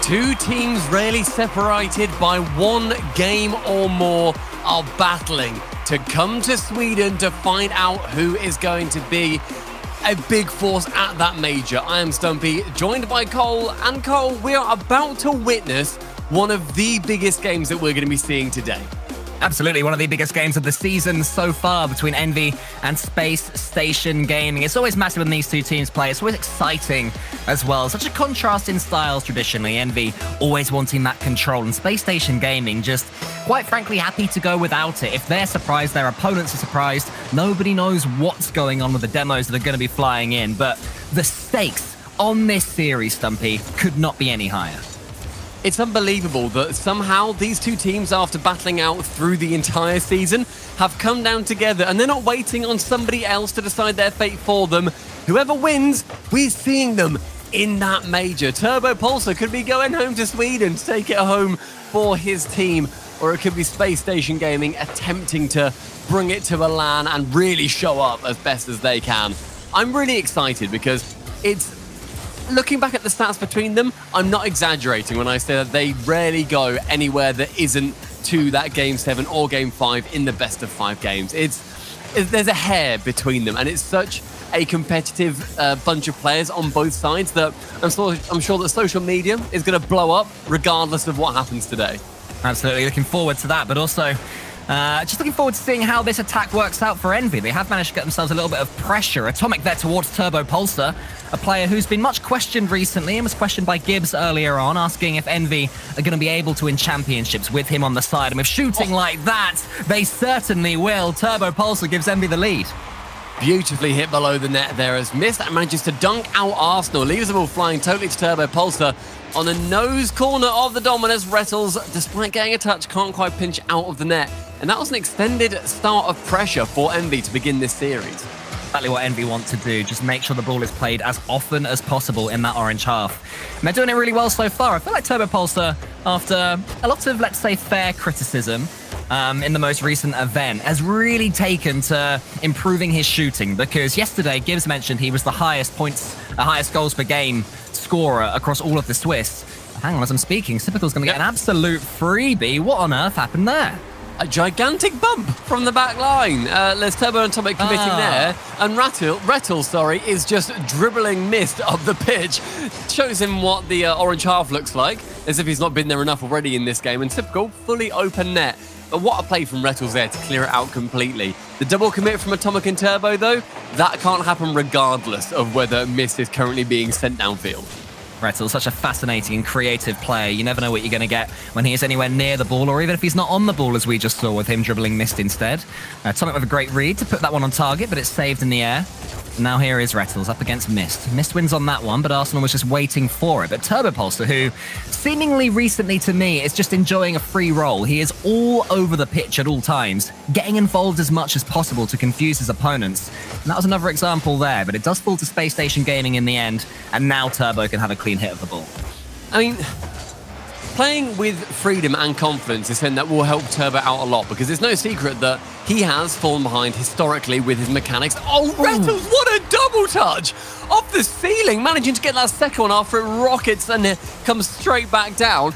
Two teams rarely separated by one game or more are battling to come to Sweden to find out who is going to be a big force at that major. I am Stumpy, joined by Cole. And Cole, we are about to witness one of the biggest games that we're going to be seeing today. Absolutely, one of the biggest games of the season so far between Envy and Space Station Gaming. It's always massive when these two teams play. It's always exciting as well. Such a contrast in styles traditionally. Envy always wanting that control, and Space Station Gaming just, quite frankly, happy to go without it. If they're surprised, their opponents are surprised. Nobody knows what's going on with the demos that are going to be flying in, but the stakes on this series, Stumpy, could not be any higher. It's unbelievable that somehow these two teams, after battling out through the entire season, have come down together and they're not waiting on somebody else to decide their fate for them. Whoever wins, we're seeing them in that major. Turbo Pulsar could be going home to Sweden to take it home for his team, or it could be Space Station Gaming attempting to bring it to a LAN and really show up as best as they can. I'm really excited because it's... Looking back at the stats between them, I'm not exaggerating when I say that they rarely go anywhere that isn't to that Game 7 or Game 5 in the best of 5 games. There's a hair between them, and it's such a competitive bunch of players on both sides that I'm sure that social media is going to blow up regardless of what happens today. Absolutely, looking forward to that, but also... just looking forward to seeing how this attack works out for Envy. They have managed to get themselves a little bit of pressure. Atomic there towards Turbo Pulsar, a player who's been much questioned recently and was questioned by Gibbs earlier on, asking if Envy are going to be able to win championships with him on the side. And with shooting like that, they certainly will. Turbo Pulsar gives Envy the lead. Beautifully hit below the net there as Mist manages to dunk out Arsenal, leaves the ball flying totally to Turbo Pulsar. On the nose corner of the Dominus, Rettles, despite getting a touch, can't quite pinch out of the net. And that was an extended start of pressure for Envy to begin this series. Exactly what Envy want to do, just make sure the ball is played as often as possible in that orange half. And they're doing it really well so far. I feel like Turbo Pulsar, after a lot of, let's say, fair criticism in the most recent event, has really taken to improving his shooting, because yesterday Gibbs mentioned he was the highest goals per game scorer across all of the Swiss. Hang on, as I'm speaking, Sypical's going to get an absolute freebie. What on earth happened there? A gigantic bump from the back line. There's Turbo and Atomic committing there. And Rettel, is just dribbling Mist up the pitch. Shows him what the orange half looks like, as if he's not been there enough already in this game. And Typical, fully open net. But what a play from Rettles there to clear it out completely. The double commit from Atomic and Turbo, though, that can't happen regardless of whether Mist is currently being sent downfield. Rettel, such a fascinating and creative player. You never know what you're going to get when he is anywhere near the ball, or even if he's not on the ball, as we just saw with him dribbling Mist instead. Atomic with a great read to put that one on target, but it's saved in the air. And now here is Rettles up against Mist. Mist wins on that one, but Arsenal was just waiting for it. But Turbo Pulsar, who seemingly recently to me is just enjoying a free roll. He is all over the pitch at all times, getting involved as much as possible to confuse his opponents. And that was another example there, but it does fall to Space Station Gaming in the end, and now Turbo can have a clean hit of the ball. I mean, playing with freedom and confidence is something that will help Turbo out a lot, because it's no secret that he has fallen behind historically with his mechanics. Oh, Rettles, what a double touch! Off the ceiling, managing to get that second one after it rockets and it comes straight back down.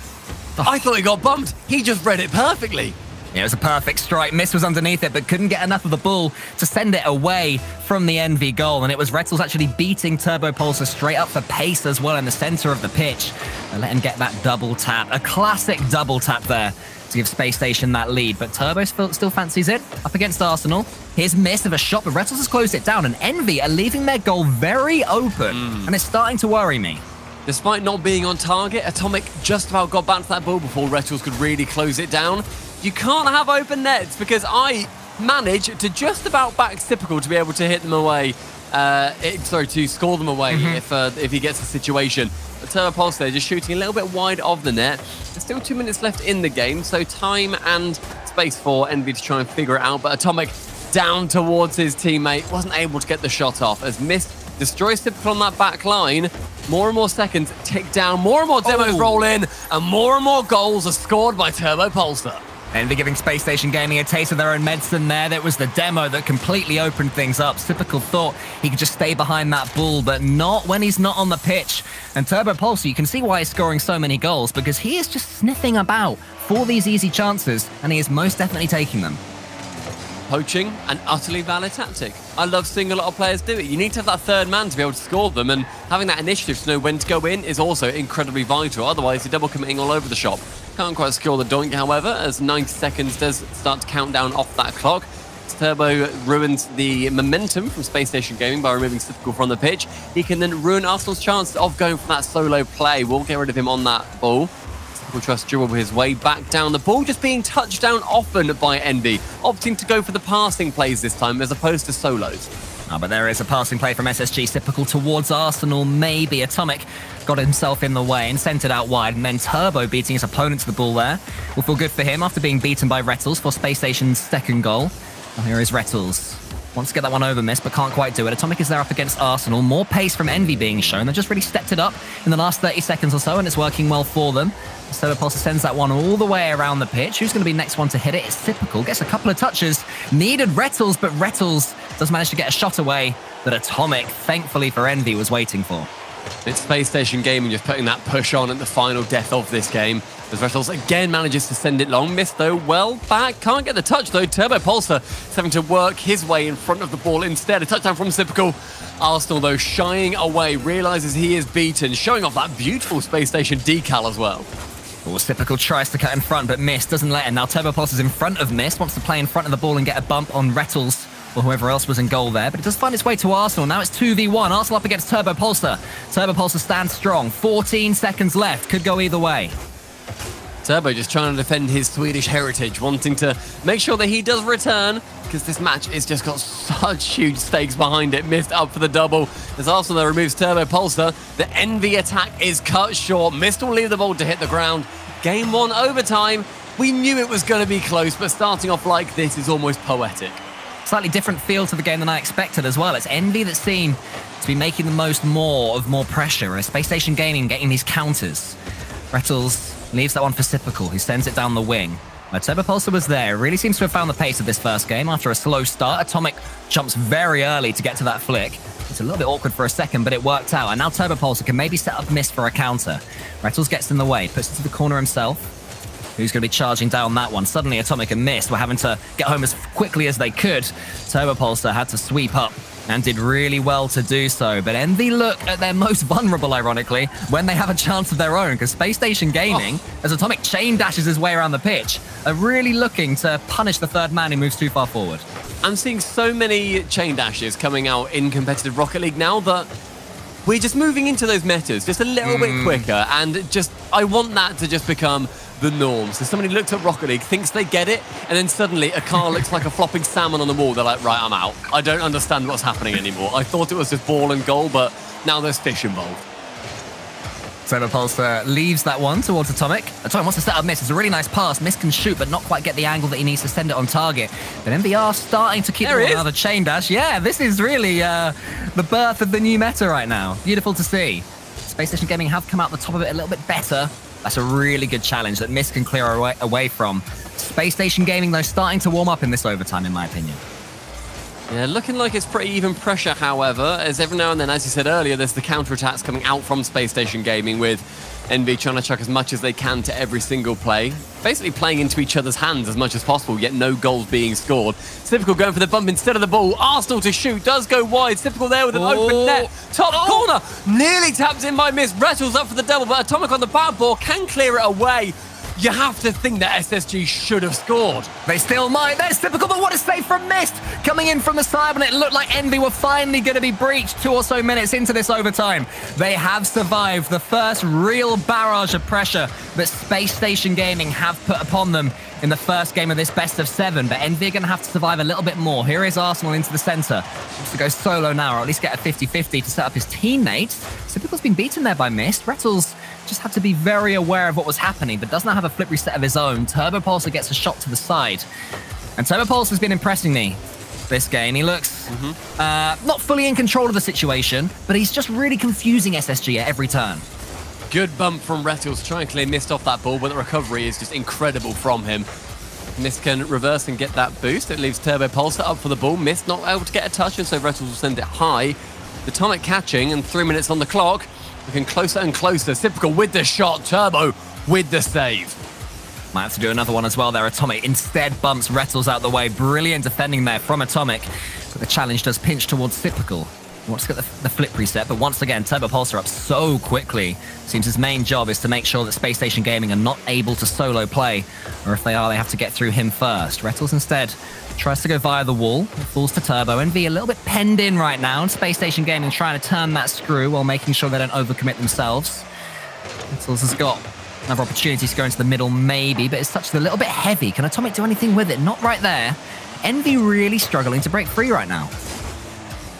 I thought he got bumped. He just read it perfectly. Yeah, it was a perfect strike. Mist was underneath it, but couldn't get enough of the ball to send it away from the Envy goal. And it was Rettles actually beating Turbo Pulsar straight up for pace as well in the center of the pitch. And let him get that double tap. A classic double tap there to give Space Station that lead. But Turbo still fancies it up against Arsenal. Here's Mist of a shot, but Rettles has closed it down. And Envy are leaving their goal very open. And it's starting to worry me. Despite not being on target, Atomic just about got back to that ball before Rettles could really close it down. You can't have open nets, because I managed to just about back Typical to be able to hit them away. To score them away if he gets the situation. But Turbo Pulsar there just shooting a little bit wide of the net. There's still 2 minutes left in the game, so time and space for Envy to try and figure it out. But Atomic down towards his teammate, wasn't able to get the shot off as Mist destroys Typical on that back line. More and more seconds tick down, more and more demos roll in, and more goals are scored by Turbo Pulsar. Envy giving Space Station Gaming a taste of their own medicine there. That was the demo that completely opened things up. Typical thought he could just stay behind that ball, but not when he's not on the pitch. And TurboPulsar, you can see why he's scoring so many goals, because he is just sniffing about for these easy chances, and he is most definitely taking them. Poaching, an utterly valid tactic. I love seeing a lot of players do it. You need to have that third man to be able to score them, and having that initiative to know when to go in is also incredibly vital. Otherwise, you're double committing all over the shop. Can't quite score the doink, however, as 90 seconds does start to count down off that clock. Turbo ruins the momentum from Space Station Gaming by removing Typical from the pitch. He can then ruin Arsenal's chance of going for that solo play. We'll get rid of him on that ball. Typical tries to dribble his way back down. The ball just being touched down often by Envy, opting to go for the passing plays this time as opposed to solos. Oh, but there is a passing play from SSG Typical towards Arsenal. Maybe Atomic got himself in the way and sent it out wide, and then Turbo beating his opponent to the ball there. Will feel good for him after being beaten by Rettles for Space Station's second goal. Oh, here is Rettles. Wants to get that one over Mist, but can't quite do it. Atomic is there up against Arsenal. More pace from Envy being shown. They've just really stepped it up in the last 30 seconds or so, and it's working well for them. TurboPulsar sends that one all the way around the pitch. Who's going to be next one to hit it? It's Typical. Gets a couple of touches. Needed Rettles, but Rettles does manage to get a shot away that Atomic, thankfully for Envy, was waiting for. It's Space Station Gaming just putting that push on at the final death of this game. As Rettles again manages to send it long. Missed though, well back. Can't get the touch though. TurboPulsar is having to work his way in front of the ball instead. A touchdown from Typical. Arsenal though shying away, realizes he is beaten, showing off that beautiful Space Station decal as well. Typical tries to cut in front, but Mist doesn't let him. Now TurboPulsar is in front of Mist, wants to play in front of the ball and get a bump on Rettles or whoever else was in goal there, but it does find its way to Arsenal. Now it's 2v1. Arsenal up against TurboPulsar. TurboPulsar stands strong. 14 seconds left. Could go either way. Turbo just trying to defend his Swedish heritage, wanting to make sure that he does return, because this match has just got such huge stakes behind it. Mist up for the double as Arsenal removes TurboPulsar. The Envy attack is cut short. Mist will leave the ball to hit the ground. Game 1 overtime. We knew it was going to be close, but starting off like this is almost poetic. Slightly different feel to the game than I expected as well. It's Envy that seem to be making the most more pressure, and Space Station Gaming getting these counters. Rettles leaves that one for Typical, who sends it down the wing. TurboPulsar was there. Really seems to have found the pace of this first game after a slow start. Atomic jumps very early to get to that flick. It's a little bit awkward for a second, but it worked out. And now TurboPulsar can maybe set up Mist for a counter. Rettles gets in the way, puts it to the corner himself. Who's going to be charging down that one? Suddenly Atomic and Mist were having to get home as quickly as they could. TurboPulsar had to sweep up and did really well to do so. But Envy look at their most vulnerable, ironically, when they have a chance of their own, because Space Station Gaming, as Atomic chain dashes his way around the pitch, are really looking to punish the third man who moves too far forward. I'm seeing so many chain dashes coming out in competitive Rocket League now that we're just moving into those metas just a little bit quicker, and just I want that to just become the norm. So somebody looks at Rocket League, thinks they get it, and then suddenly a car looks like a flopping salmon on the wall. They're like, right, I'm out. I don't understand what's happening anymore. I thought it was just ball and goal, but now there's fish involved. TurboPulsar leaves that one towards Atomic. Atomic wants to set up Mist. It's a really nice pass. Mist can shoot, but not quite get the angle that he needs to send it on target. But MBR starting to keep another chain dash. Yeah, this is really the birth of the new meta right now. Beautiful to see. Space Station Gaming have come out the top of it a little bit better. That's a really good challenge that Mist can clear away from. Space Station Gaming, though, starting to warm up in this overtime, in my opinion. Yeah, looking like it's pretty even pressure, however, as every now and then, as you said earlier, there's the counterattacks coming out from Space Station Gaming, with Envy trying to chuck as much as they can to every single play. Basically playing into each other's hands as much as possible, yet no goals being scored. Typical going for the bump instead of the ball. Arsenal to shoot, does go wide. Typical there with an open net. Top corner, nearly tapped in by Mist. Rettles up for the double, but Atomic on the back ball can clear it away. You have to think that SSG should have scored. They still might. There's Typical, but what a save from Mist. Coming in from the side when it looked like Envy were finally going to be breached 2 or so minutes into this overtime. They have survived the first real barrage of pressure that Space Station Gaming have put upon them in the first game of this best of 7. But Envy are going to have to survive a little bit more. Here is Arsenal into the center. Wants to go solo now, or at least get a 50-50 to set up his teammates. Typical's been beaten there by Mist. Rettles just had to be very aware of what was happening, but does not have a flip reset of his own. TurboPulsar gets a shot to the side. And TurboPulsar has been impressing me this game. He looks not fully in control of the situation, but he's just really confusing SSG at every turn. Good bump from Rettles, trying to clear Mist off that ball, but the recovery is just incredible from him. Mist can reverse and get that boost. It leaves Turbo Pulsar up for the ball. Mist not able to get a touch, and so Retals will send it high. The Atomic catching, and 3 minutes on the clock. Looking closer and closer. Sypical with the shot. Turbo with the save. Might have to do another one as well there. Atomic instead bumps Retals out the way. Brilliant defending there from Atomic. But the challenge does pinch towards Sypical. Wants to get the flip reset, but once again, Turbo Pulsar up so quickly. Seems his main job is to make sure that Space Station Gaming are not able to solo play, or if they are, they have to get through him first. Retals instead tries to go via the wall. It falls to Turbo. Envy a little bit penned in right now, and Space Station Gaming trying to turn that screw while making sure they don't overcommit themselves. Retals has got another opportunity to go into the middle, maybe, but it's touched a little bit heavy. Can Atomic do anything with it? Not right there. Envy really struggling to break free right now.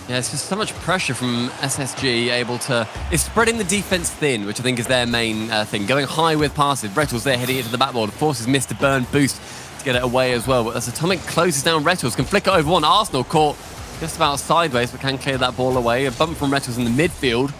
Yeah, it's just so much pressure from SSG, able to... It's spreading the defense thin, which I think is their main thing. Going high with passes. Retals there hitting it to the backboard. Forces Mist to burn boost to get it away as well. But as Atomic closes down Retals, can flick it over one. Arsenal caught just about sideways, but can clear that ball away. A bump from Retals in the midfield.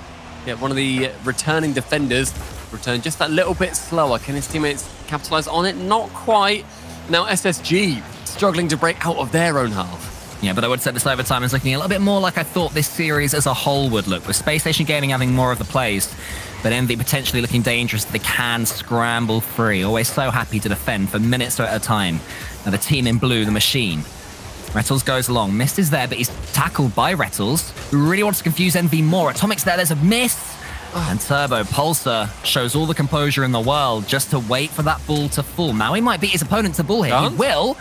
Yeah, one of the returning defenders returned just that little bit slower. Can his teammates capitalize on it? Not quite. Now SSG struggling to break out of their own half. Yeah, but I would say this overtime is looking a little bit more like I thought this series as a whole would look, with Space Station Gaming having more of the plays, but Envy potentially looking dangerous. They can scramble free, always so happy to defend for minutes at a time. Now the team in blue, the machine. Retals goes along. Mist is there, but he's tackled by Retals, who really wants to confuse Envy more. Atomic's there, there's a miss. And Turbo Pulsar shows all the composure in the world just to wait for that ball to fall. Now he might beat his opponent to ball here. He will.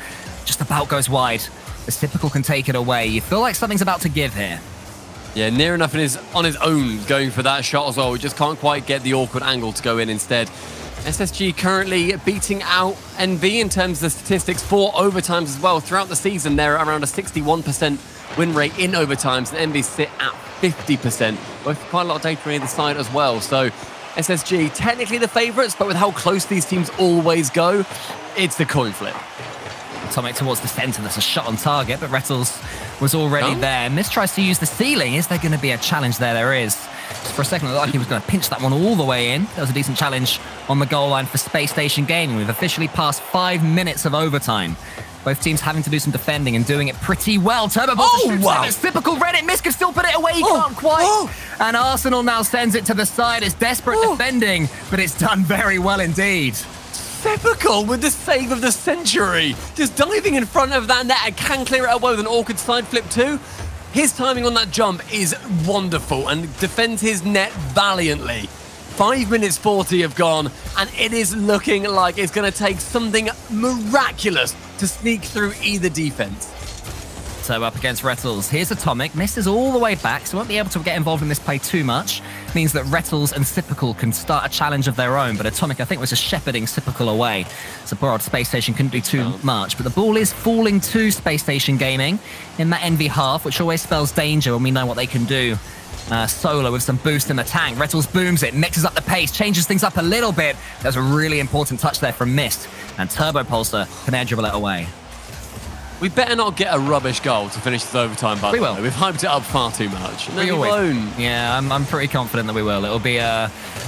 Just about goes wide. The Sypical can take it away. You feel like something's about to give here. Yeah, near enough on his own going for that shot as well. We just can't quite get the awkward angle to go in instead. SSG currently beating out Envy in terms of the statistics for overtimes as well. Throughout the season, they're around a 61% win rate in overtimes, and Envy sit at 50%. Both quite a lot of data on either side as well. So SSG, technically the favourites, but with how close these teams always go, it's the coin flip. Atomic towards the center. That's a shot on target, but Retals was already there. Mist tries to use the ceiling. Is there going to be a challenge there? There is. Just for a second, it looked like he was going to pinch that one all the way in. That was a decent challenge on the goal line for Space Station Gaming. We've officially passed 5 minutes of overtime. Both teams having to do some defending and doing it pretty well. Turbo Pulsar shoots it. It's typical Reddit. Mist can still put it away. He can't quite. And Arsenal now sends it to the side. It's desperate defending, but it's done very well indeed. Sypical with the save of the century. Just diving in front of that net and can clear it away with an awkward side flip too. His timing on that jump is wonderful and defends his net valiantly. 5 minutes 40 have gone, and it is looking like it's going to take something miraculous to sneak through either defense. So up against Retals. Here's Atomic. Mist is all the way back, so won't be able to get involved in this play too much. Means that Retals and Sypical can start a challenge of their own, but Atomic, I think, was just shepherding Sypical away. So poor old Space Station couldn't do too much, but the ball is falling to Space Station Gaming in that Envy half, which always spells danger when we know what they can do. Solo with some boost in the tank. Retals booms it, mixes up the pace, changes things up a little bit. There's a really important touch there from Mist, and Turbo Pulsar can air dribble it away. We better not get a rubbish goal to finish this overtime, by the way. We've hyped it up far too much. We won't. Yeah, I'm pretty confident that we will. It'll be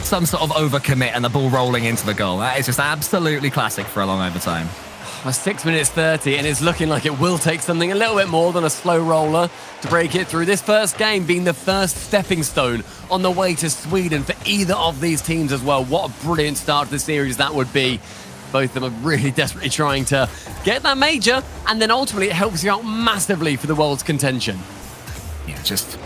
some sort of overcommit and the ball rolling into the goal. That is just absolutely classic for a long overtime. 6 minutes 30, and it's looking like it will take something a little bit more than a slow roller to break it through. This first game being the first stepping stone on the way to Sweden for either of these teams as well. What a brilliant start to the series that would be. Both of them are really desperately trying to get that major, and then ultimately it helps you out massively for the world's contention. Yeah, just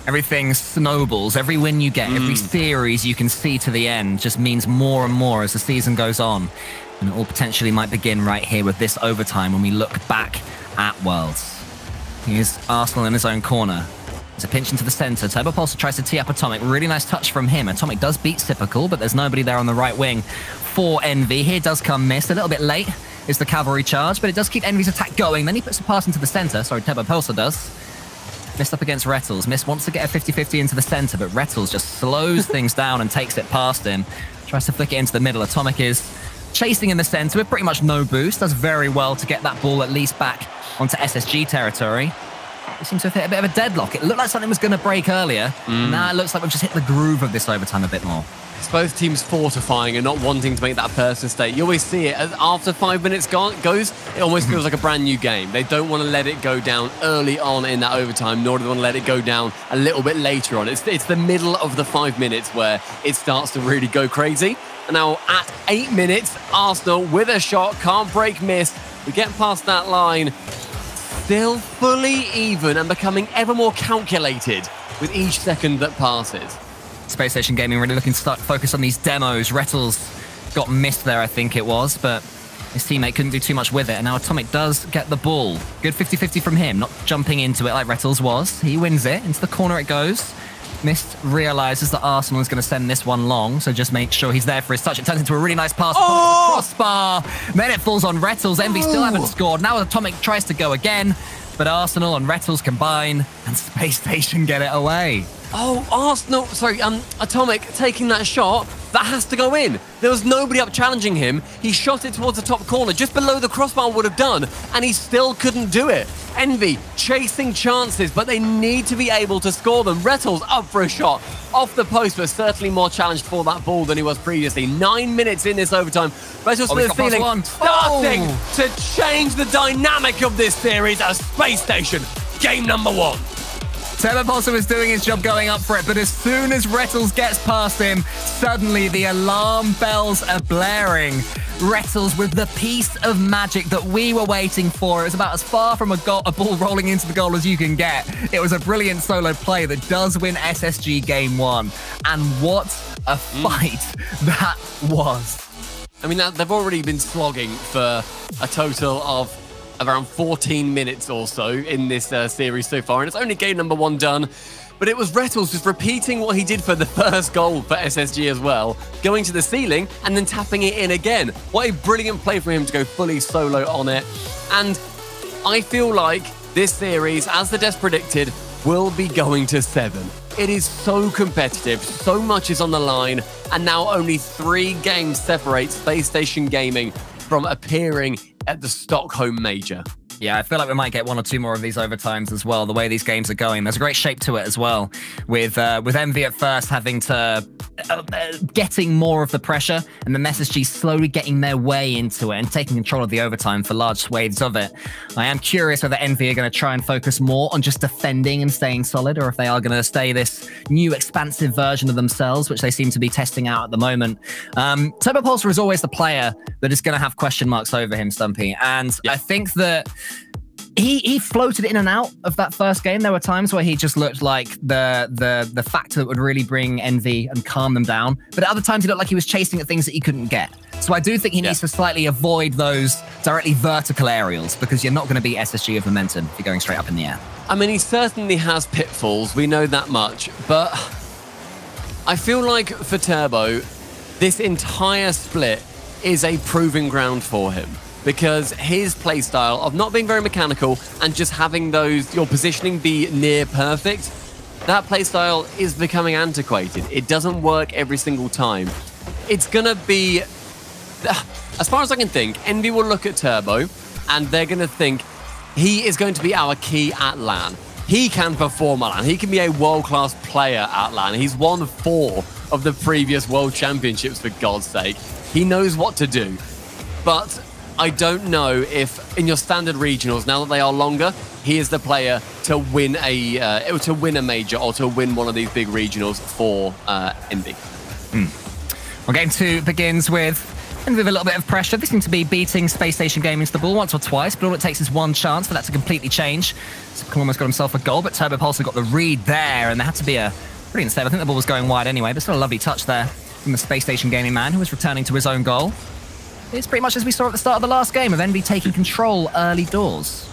everything snowballs. Every win you get, every series you can see to the end just means more and more as the season goes on. And it all potentially might begin right here with this overtime when we look back at Worlds. Here's Arsenal in his own corner. There's a pinch into the center. Turbo Pulsar tries to tee up Atomic. Really nice touch from him. Atomic does beat Sypical, but there's nobody there on the right wing for Envy. Here does come Mist. A little bit late is the cavalry charge, but it does keep Envy's attack going. Then he puts a pass into the center. Sorry, Turbo Pulsar does. Mist up against Retals. Mist wants to get a 50-50 into the center, but Retals just slows things down and takes it past him. Tries to flick it into the middle. Atomic is chasing in the center with pretty much no boost. Does very well to get that ball at least back onto SSG territory. we seem to have hit a bit of a deadlock. It looked like something was going to break earlier, and now it looks like we've just hit the groove of this overtime a bit more. It's both teams fortifying and not wanting to make that first mistake. You always see it as after 5 minutes goes, it almost feels like a brand new game. They don't want to let it go down early on in that overtime, nor do they want to let it go down a little bit later on. It's the middle of the 5 minutes where it starts to really go crazy. And now at 8 minutes, Arsenal with a shot, can't break, miss. We get past that line, still fully even and becoming ever more calculated with each second that passes. Space Station Gaming really looking to start focus on these demos. Rettles got missed there, I think it was, but his teammate couldn't do too much with it. And now Atomic does get the ball. Good 50-50 from him, not jumping into it like Rettles was. He wins it. Into the corner it goes. Mist realizes that Arsenal is going to send this one long, so just make sure he's there for his touch. It turns into a really nice pass. Oh! Crossbar. Then it falls on Rettles. Envy still haven't scored. Now Atomic tries to go again, but Arsenal and Rettles combine, and Space Station get it away. Oh, Arsenal, sorry, Atomic taking that shot, that has to go in. There was nobody up challenging him. He shot it towards the top corner, just below the crossbar would have done, and he still couldn't do it. Envy chasing chances, but they need to be able to score them. Rettles up for a shot off the post, but certainly more challenged for that ball than he was previously. 9 minutes in this overtime. Rettles with a feeling starting to change the dynamic of this series as Space Station, game number 1. Turbopolsa was doing his job going up for it, but as soon as Rettles gets past him, suddenly the alarm bells are blaring. Rettles with the piece of magic that we were waiting for. It was about as far from a ball rolling into the goal as you can get. It was a brilliant solo play that does win SSG Game 1. And what a fight that was. I mean, they've already been slogging for a total of around 14 minutes or so in this series so far, and it's only game number 1 done. But it was Rettles just repeating what he did for the first goal for SSG as well, going to the ceiling and then tapping it in again. What a brilliant play for him to go fully solo on it. And I feel like this series, as the devs predicted, will be going to 7. It is so competitive, so much is on the line, and now only 3 games separate Space Station Gaming from appearing at the Stockholm Major. Yeah, I feel like we might get 1 or 2 more of these overtimes as well, the way these games are going. There's a great shape to it as well, with Envy at first having to... getting more of the pressure, and then SSG slowly getting their way into it and taking control of the overtime for large swathes of it. I am curious whether Envy are going to try and focus more on just defending and staying solid, or if they are going to stay this new expansive version of themselves, which they seem to be testing out at the moment. Turbopolsa is always the player that is going to have question marks over him, Stumpy, and I think that he floated in and out of that first game. There were times where he just looked like the factor that would really bring Envy and calm them down. But at other times, he looked like he was chasing at things that he couldn't get. So I do think he needs to slightly avoid those directly vertical aerials, because you're not going to beat SSG of momentum if you're going straight up in the air. I mean, he certainly has pitfalls. We know that much. But I feel like for Turbo, this entire split is a proving ground for him, because his playstyle of not being very mechanical and just having your positioning be near perfect, that playstyle is becoming antiquated. It doesn't work every single time. It's gonna be, as far as I can think, Envy will look at Turbo and they're gonna think he is going to be our key at LAN. He can perform at LAN. He can be a world-class player at LAN. He's won 4 of the previous World Championships, for God's sake. He knows what to do. But I don't know if in your standard regionals, now that they are longer, he is the player to win a major or to win one of these big regionals for Envy. Well, game 2 begins with Envy with a little bit of pressure. They seem to be beating Space Station Gaming to the ball once or twice, but all it takes is 1 chance for that to completely change. So almost got himself a goal, but Turbopolsa got the read there, and there had to be a brilliant save. I think the ball was going wide anyway, but still a lovely touch there from the Space Station Gaming man, who was returning to his own goal. It's pretty much as we saw at the start of the last game, of Envy taking control early doors.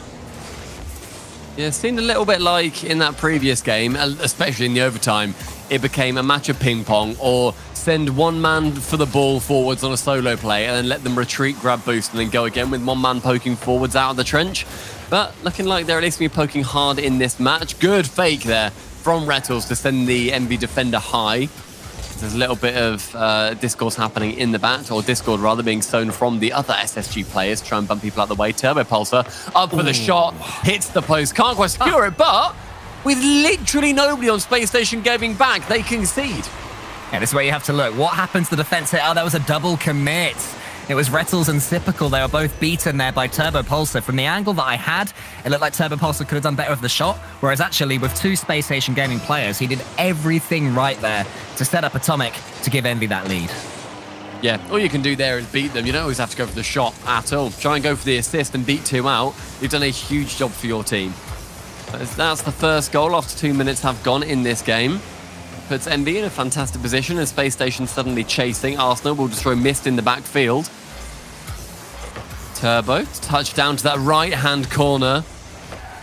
Yeah, it seemed a little bit like in that previous game, especially in the overtime, it became a match of ping pong, or send 1 man for the ball forwards on a solo play and then let them retreat, grab boost, and then go again with 1 man poking forwards out of the trench. But looking like they're at least going to be poking hard in this match. Good fake there from Rettles to send the Envy defender high. There's a little bit of discourse happening in the back, or discord rather, being sown from the other SSG players to try and bump people out of the way. Turbopulsar up for the shot, hits the post, can't quite secure it, but with literally nobody on Space Station Gaming back, they concede. Yeah, this is where you have to look. What happens to the defense here? Oh, that was a double commit. It was Retals and Sypical. They were both beaten there by Turbopulsar. From the angle that I had, it looked like Turbopulsar could have done better with the shot, whereas actually with 2 Space Station Gaming players, he did everything right there to set up Atomic to give Envy that lead. Yeah, all you can do there is beat them. You don't always have to go for the shot at all. Try and go for the assist and beat 2 out. You've done a huge job for your team. That's the first goal after 2 minutes have gone in this game. Puts Envy in a fantastic position, and Space Station suddenly chasing. Arsenal will destroy Mist in the backfield. Turbo, touchdown to that right-hand corner.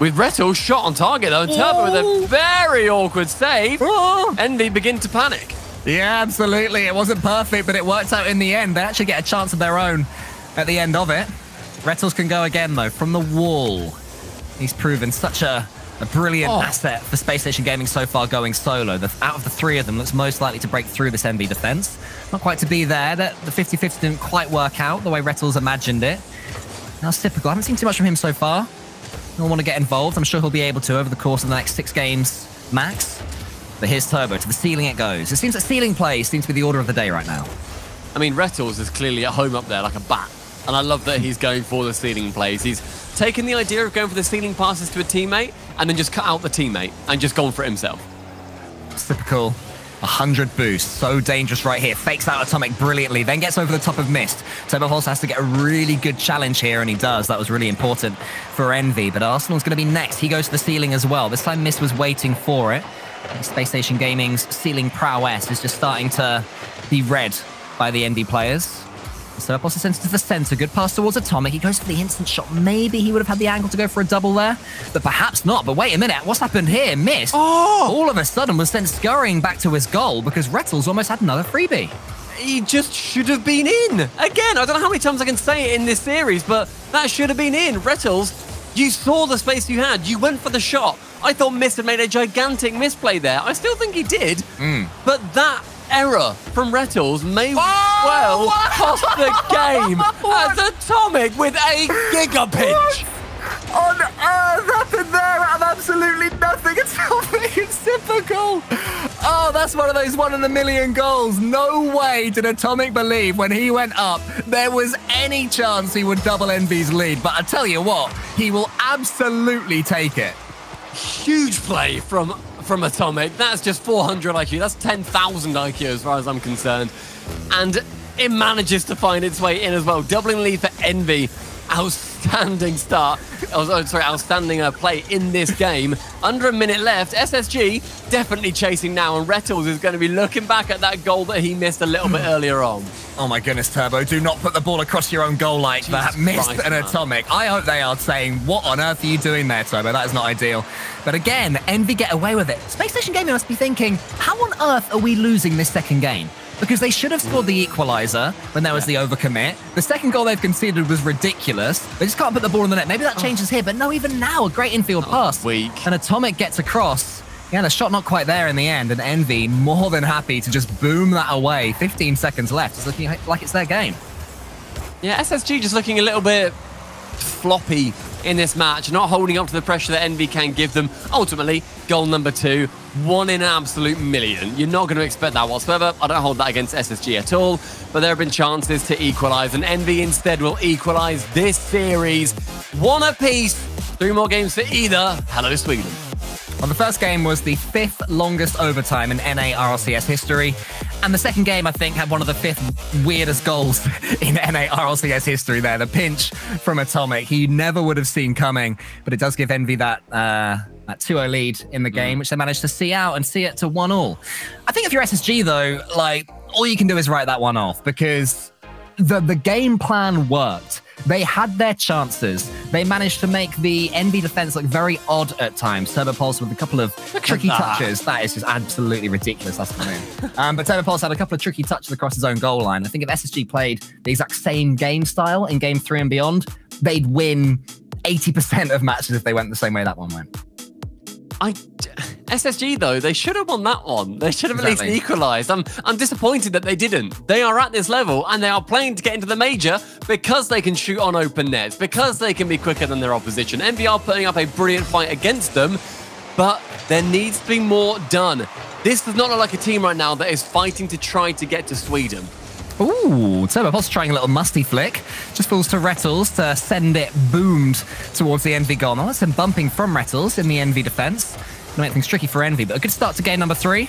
With Reto shot on target, though. And Turbo with a very awkward save. Envy begin to panic. Yeah, absolutely. It wasn't perfect, but it worked out in the end. They actually get a chance of their own at the end of it. Retals can go again, though, from the wall. He's proven such a brilliant asset for Space Station Gaming so far, going solo. Out of the 3 of them, looks most likely to break through this Envy defense. Not quite to be there. The 50-50 didn't quite work out the way Retals imagined it. Now Sypical, I haven't seen too much from him so far. He'll want to get involved. I'm sure he'll be able to over the course of the next 6 games max. But here's Turbo. To the ceiling it goes. It seems that ceiling play seems to be the order of the day right now. I mean, Retals is clearly at home up there like a bat. And I love that he's going for the ceiling plays. He's taken the idea of going for the ceiling passes to a teammate and then just cut out the teammate and just gone for it himself. Sypical, 100 boost. So dangerous right here. Fakes out Atomic brilliantly, then gets over the top of Mist. Turbopulsar has to get a really good challenge here, and he does. That was really important for Envy. But Arsenal's going to be next. He goes to the ceiling as well. This time Mist was waiting for it. Space Station Gaming's ceiling prowess is just starting to be read by the Envy players. So Turbopulsar sends it to the center. Good pass towards Atomic. He goes for the instant shot. Maybe he would have had the angle to go for a double there, but perhaps not. But wait a minute. What's happened here? Mist. All of a sudden was sent scurrying back to his goal because Retals almost had another freebie. He just should have been in. Again, I don't know how many times I can say it in this series, but that should have been in. Retals, you saw the space you had. You went for the shot. I thought Mist had made a gigantic misplay there. I still think he did, but that error from Retals may well cost the game as Atomic with a giga pinch. On earth happened there out of absolutely nothing? It's typical. Oh, that's one of those 1 in a million goals. No way did Atomic believe when he went up there was any chance he would double Envy's lead. But I tell you what, he will absolutely take it. Huge play from Atomic. That's just 400 IQ. That's 10,000 IQ as far as I'm concerned. And it manages to find its way in as well. Doubling lead for Envy. Outstanding start. Outstanding play in this game. Under a minute left. SSG definitely chasing now, and Retals is going to be looking back at that goal that he missed a little bit earlier on. Oh my goodness, Turbo, do not put the ball across your own goal like that. Missed an Atomic. I hope they are saying, what on earth are you doing there, Turbo? That is not ideal. But again, Envy get away with it. Space Station Gaming must be thinking, how on earth are we losing this second game? Because they should have scored the equaliser when there was the overcommit. The second goal they've conceded was ridiculous. They just can't put the ball in the net. Maybe that changes here, but no, even now, a great infield pass. Weak. And Atomic gets across. Yeah, the shot not quite there in the end, and Envy more than happy to just boom that away. 15 seconds left. It's looking like it's their game. Yeah, SSG just looking a little bit floppy in this match, not holding up to the pressure that Envy can give them. Ultimately, goal number 2, 1 in an absolute million. You're not going to expect that whatsoever. I don't hold that against SSG at all, but there have been chances to equalise, and Envy instead will equalise this series. 1 apiece, 3 more games for either. Hello, Sweden. Well, the first game was the 5th longest overtime in NA RLCS history. And the second game, I think, had one of the 5th weirdest goals in NA RLCS history there. The pinch from Atomic, he never would have seen coming. But it does give Envy that 2-0 lead in the game, which they managed to see out and see it to 1-1. I think if you're SSG, though, like, all you can do is write that one off because the game plan worked. They had their chances. They managed to make the Envy defense look very odd at times. Turbopulsar with a couple of tricky touches. That is just absolutely ridiculous. That's the name. But Turbopulsar had a couple of tricky touches across his own goal line. I think if SSG played the exact same game style in Game 3 and beyond, they'd win 80% of matches if they went the same way that one went. SSG, though, they should have won that one. They should have at least equalized. I'm disappointed that they didn't. They are at this level, and they are playing to get into the major because they can shoot on open nets, because they can be quicker than their opposition. Envy are putting up a brilliant fight against them, but there needs to be more done. This does not look like a team right now that is fighting to try to get to Sweden. Ooh, TurboPulse trying a little musty flick. Just falls to Retals to send it boomed towards the Envy goal. Now that's him bumping from Retals in the Envy defense. Gonna make things tricky for Envy, but a good start to game number 3.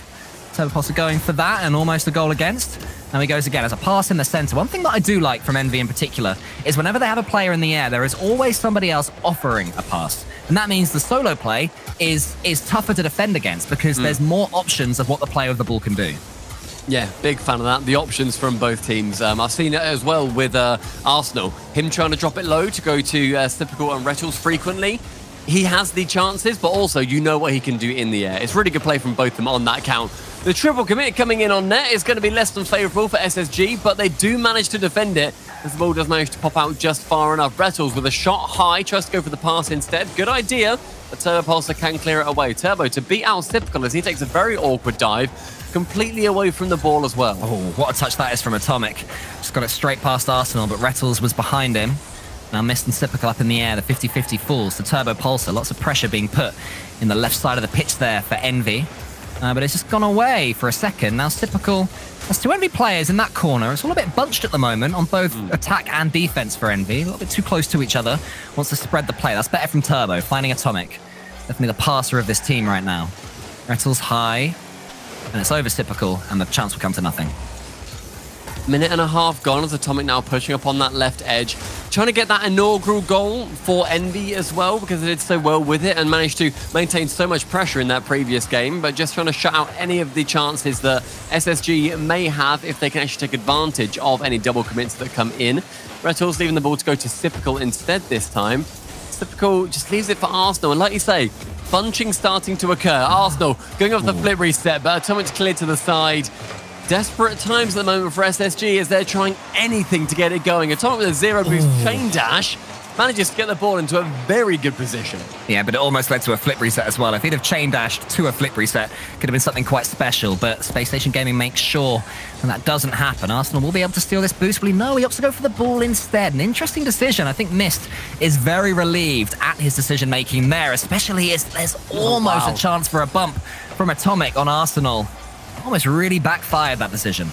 TurboPulse are going for that and almost a goal against. And he goes again as a pass in the center. One thing that I do like from Envy in particular is whenever they have a player in the air, there is always somebody else offering a pass. And that means the solo play is tougher to defend against because there's more options of what the player with the ball can do. Yeah, big fan of that. The options from both teams. I've seen it as well with Arsenal. Him trying to drop it low to go to Typical and Retals frequently. He has the chances, but also you know what he can do in the air. It's really good play from both of them on that count. The triple commit coming in on net is going to be less than favourable for SSG, but they do manage to defend it as the ball does manage to pop out just far enough. Retals with a shot high, tries to go for the pass instead. Good idea, but TurboPulse can clear it away. Turbo to beat out Typical as he takes a very awkward dive, completely away from the ball as well. Oh, what a touch that is from Atomic. Just got it straight past Arsenal, but Retals was behind him. Now Mist and Typical up in the air, the 50-50 falls to TurboPulse. Lots of pressure being put in the left side of the pitch there for Envy. But it's just gone away for a second. Now Typical has 2 Envy players in that corner. It's all a bit bunched at the moment on both attack and defense for Envy. A little bit too close to each other. Wants to spread the play. That's better from Turbo, finding Atomic. Definitely the passer of this team right now. Retals high, and it's over Typical, and the chance will come to nothing. Minute and a half gone as Atomic now pushing up on that left edge. Trying to get that inaugural goal for Envy as well because they did so well with it and managed to maintain so much pressure in that previous game, but just trying to shut out any of the chances that SSG may have if they can actually take advantage of any double commits that come in. Retals leaving the ball to go to Typical instead this time. Typical just leaves it for Arsenal, and like you say, bunching starting to occur. Arsenal going off the flip reset, but Atomic's cleared to the side. Desperate times at the moment for SSG as they're trying anything to get it going. Atomic with a 0 boost chain dash manages to get the ball into a very good position. Yeah, but it almost led to a flip reset as well. If he'd have chain dashed to a flip reset, could have been something quite special, but Space Station Gaming makes sure that doesn't happen. Arsenal will be able to steal this boost, but no, he opts to go for the ball instead. An interesting decision. I think Mist is very relieved at his decision-making there, especially as there's almost a chance for a bump from Atomic on Arsenal. Almost really backfired, that decision.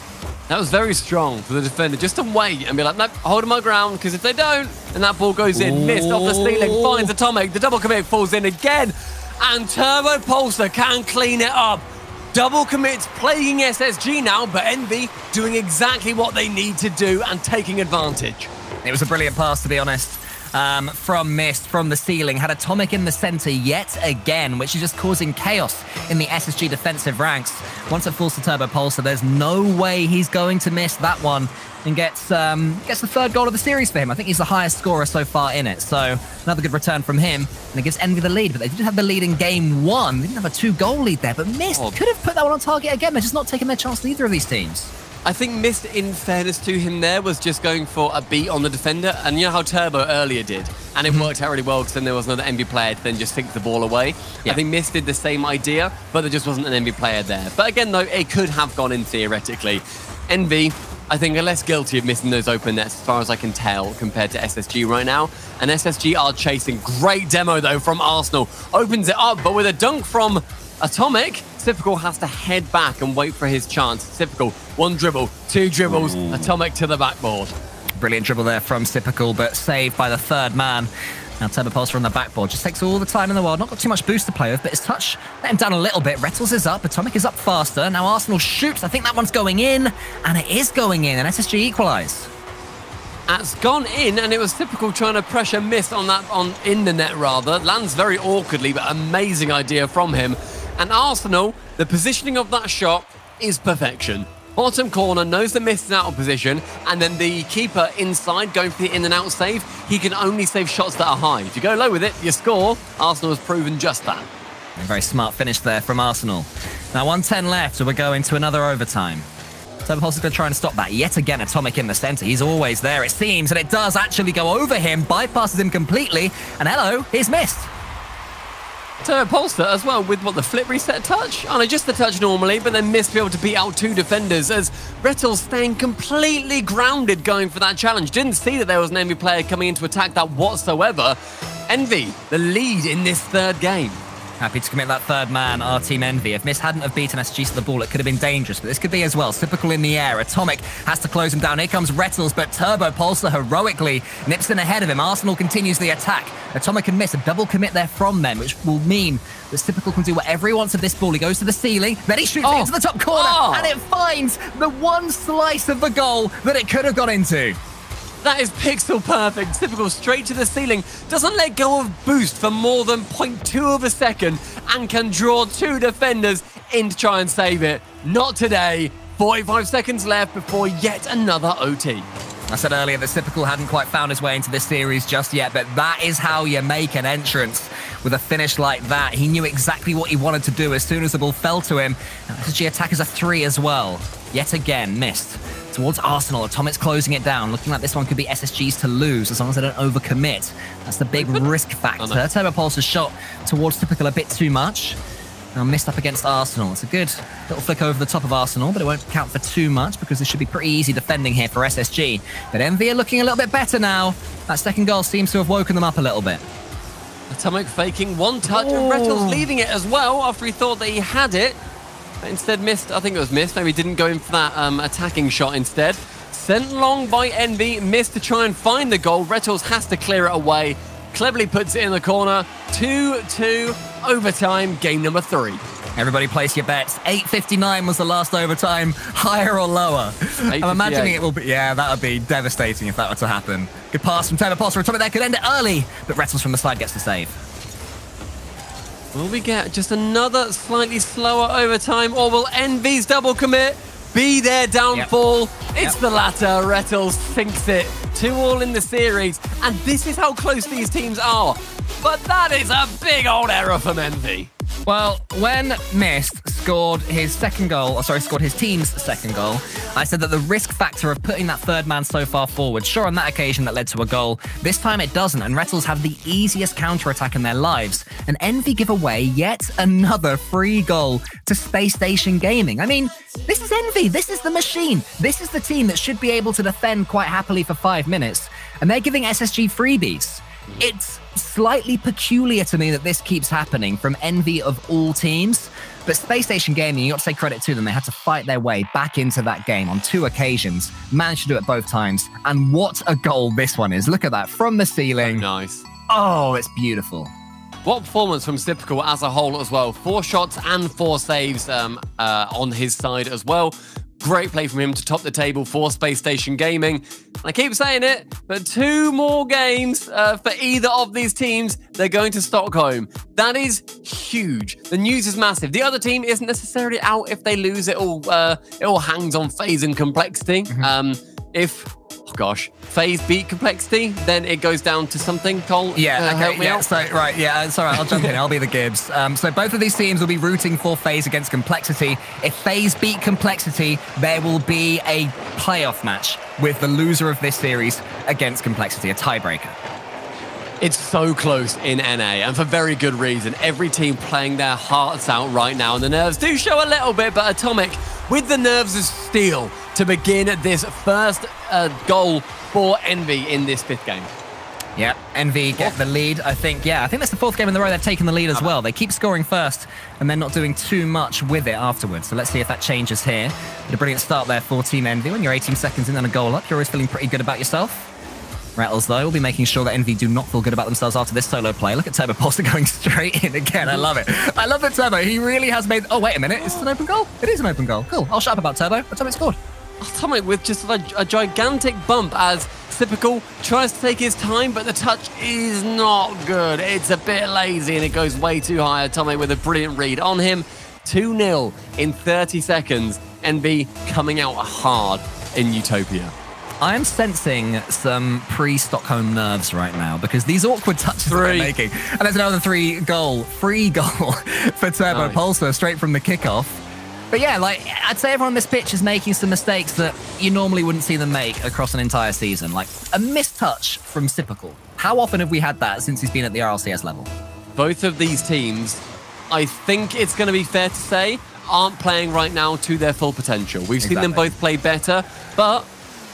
That was very strong for the defender just to wait and be like, nope, hold my ground, because if they don't, and that ball goes in, Mist off the ceiling, finds Atomic, the double commit falls in again, and TurboPulse can clean it up. Double commits playing SSG now, but Envy doing exactly what they need to do and taking advantage. It was a brilliant pass, to be honest. From Mist, from the ceiling, had Atomic in the center yet again, which is just causing chaos in the SSG defensive ranks. Once it falls to TurboPulse, there's no way he's going to miss that one and gets the 3rd goal of the series for him. I think he's the highest scorer so far in it, so another good return from him, and it gives Envy the lead, but they did have the lead in game 1. They didn't have a 2-goal lead there, but Mist could have put that one on target again. They're just not taking their chance with either of these teams. I think Mist, in fairness to him there, was just going for a beat on the defender. And you know how Turbo earlier did? And it worked out really well because then there was another Envy player to then just sink the ball away. Yeah. I think Mist did the same idea, but there just wasn't an Envy player there. But again, though, it could have gone in theoretically. Envy, I think, are less guilty of missing those open nets as far as I can tell compared to SSG right now. And SSG are chasing. Great demo, though, from Arsenal. Opens it up, but with a dunk from Atomic, Typical has to head back and wait for his chance. Typical, 1 dribble, 2 dribbles, Atomic to the backboard. Brilliant dribble there from Typical, but saved by the 3rd man. Now TurboPulse on the backboard, just takes all the time in the world. Not got too much boost to play with, but his touch let him down a little bit. Retals is up, Atomic is up faster. Now Arsenal shoots, I think that one's going in, and it is going in, and SSG equalise. That's gone in, and it was Typical trying to pressure Mist in the net rather. Lands very awkwardly, but amazing idea from him. And Arsenal, the positioning of that shot is perfection. Bottom corner, knows the Mist is out of position, and then the keeper inside going for the in and out save. He can only save shots that are high. If you go low with it, you score. Arsenal has proven just that. A very smart finish there from Arsenal. Now 1:10 left, so we're going to another overtime. TurboPulse is going to try and stop that. Yet again, Atomic in the center. He's always there, it seems, and it does actually go over him, bypasses him completely, and hello, here's Mist. Turbopolster as well with what, the flip reset touch? Oh no, just the touch normally, but then missed to be able to beat out 2 defenders as Retals staying completely grounded going for that challenge. Didn't see that there was an Envy player coming in to attack that whatsoever. Envy, the lead in this third game. Happy to commit that third man, our Team Envy. If Mist hadn't have beaten SG to the ball, it could have been dangerous, but this could be as well. Typical in the air. Atomic has to close him down. Here comes Retals, but Turbopolster heroically nips in ahead of him. Arsenal continues the attack. Atomic and Mist, a double commit there from them, which will mean that Typical can do whatever he wants with this ball. He goes to the ceiling, then he shoots it into the top corner, and it finds the one slice of the goal that it could have gone into. That is pixel perfect. Typical straight to the ceiling. Doesn't let go of boost for more than 0.2 of a second and can draw 2 defenders in to try and save it. Not today. 45 seconds left before yet another OT. I said earlier that Typical hadn't quite found his way into this series just yet, but that is how you make an entrance with a finish like that. He knew exactly what he wanted to do as soon as the ball fell to him. SSG attack is a 3 as well. Yet again, missed. Towards Arsenal, Atomic's closing it down. Looking like this one could be SSG's to lose as long as they don't overcommit. That's the big risk factor. Turbopolster's shot towards Typical a bit too much. Now missed up against Arsenal. It's a good little flick over the top of Arsenal, but it won't count for too much because this should be pretty easy defending here for SSG. But Envy are looking a little bit better now. That second goal seems to have woken them up a little bit. Atomic faking one touch and Retals leaving it as well after he thought that he had it. But instead missed, I think it was missed. Maybe didn't go in for that attacking shot instead. Sent long by Envy, missed to try and find the goal. Retals has to clear it away. Cleverly puts it in the corner. 2-2, overtime, game number 3. Everybody place your bets. 8:59 was the last overtime. Higher or lower? I'm imagining it will be, yeah, that would be devastating if that were to happen. Good pass from Turbopolster. Atomic there could end it early, but Retals from the side gets the save. Will we get just another slightly slower overtime, or will Envy's double commit be their downfall? It's the latter. Retals sinks it. 2-2 in the series, and this is how close these teams are. But that is a big old error from Envy. Well, when Mist scored his scored his team's second goal, I said that the risk factor of putting that third man so far forward, sure, on that occasion that led to a goal. This time it doesn't, and Retals have the easiest counter-attack in their lives. And Envy give away yet another free goal to Space Station Gaming. I mean, this is Envy. This is the machine. This is the team that should be able to defend quite happily for 5 minutes. And they're giving SSG freebies. It's slightly peculiar to me that this keeps happening from Envy of all teams. But Space Station Gaming, you got to say credit to them. They had to fight their way back into that game on 2 occasions. Managed to do it both times. And what a goal this one is. Look at that from the ceiling. Oh, nice. Oh, it's beautiful. What performance from Typical as a whole as well. 4 shots and 4 saves on his side as well. Great play from him to top the table for Space Station Gaming. I keep saying it, but 2 more games for either of these teams. They're going to Stockholm. That is huge. The news is massive. The other team isn't necessarily out if they lose. It all hangs on FaZe and Complexity. If FaZe beat Complexity, then it goes down to something. Cole, help me out. So, right, yeah, it's all right. I'll jump in. I'll be the Gibbs. So both of these teams will be rooting for FaZe against Complexity. If FaZe beat Complexity, there will be a playoff match with the loser of this series against Complexity, a tiebreaker. It's so close in NA, and for very good reason. Every team playing their hearts out right now, and the nerves do show a little bit, but Atomic with the nerves of steel to begin this first goal for Envy in this 5th game. Yeah, Envy get the lead. I think that's the 4th game in the row they've taken the lead as well. They keep scoring first and then not doing too much with it afterwards. So let's see if that changes here. But a brilliant start there for Team Envy. When you're 18 seconds in and a goal up, you're always feeling pretty good about yourself. Retals, though, will be making sure that Envy do not feel good about themselves after this solo play. Look at Turbopolster going straight in again. I love it. I love that Turbo. He really has made... Oh, wait a minute. Is it an open goal? It is an open goal. Cool. I'll shut up about Turbo. Atomic scored. Atomic with just a gigantic bump as Typical tries to take his time, but the touch is not good. It's a bit lazy and it goes way too high. Atomic with a brilliant read on him. 2-0 in 30 seconds. Envy coming out hard in Utopia. I am sensing some pre-Stockholm nerves right now because these awkward touches that they're making. And there's another free goal for Turbopolster straight from the kickoff. But yeah, like, I'd say everyone on this pitch is making some mistakes that you normally wouldn't see them make across an entire season. Like a missed touch from Typical. How often have we had that since he's been at the RLCS level? both of these teams, I think it's going to be fair to say, aren't playing right now to their full potential. We've seen them both play better, but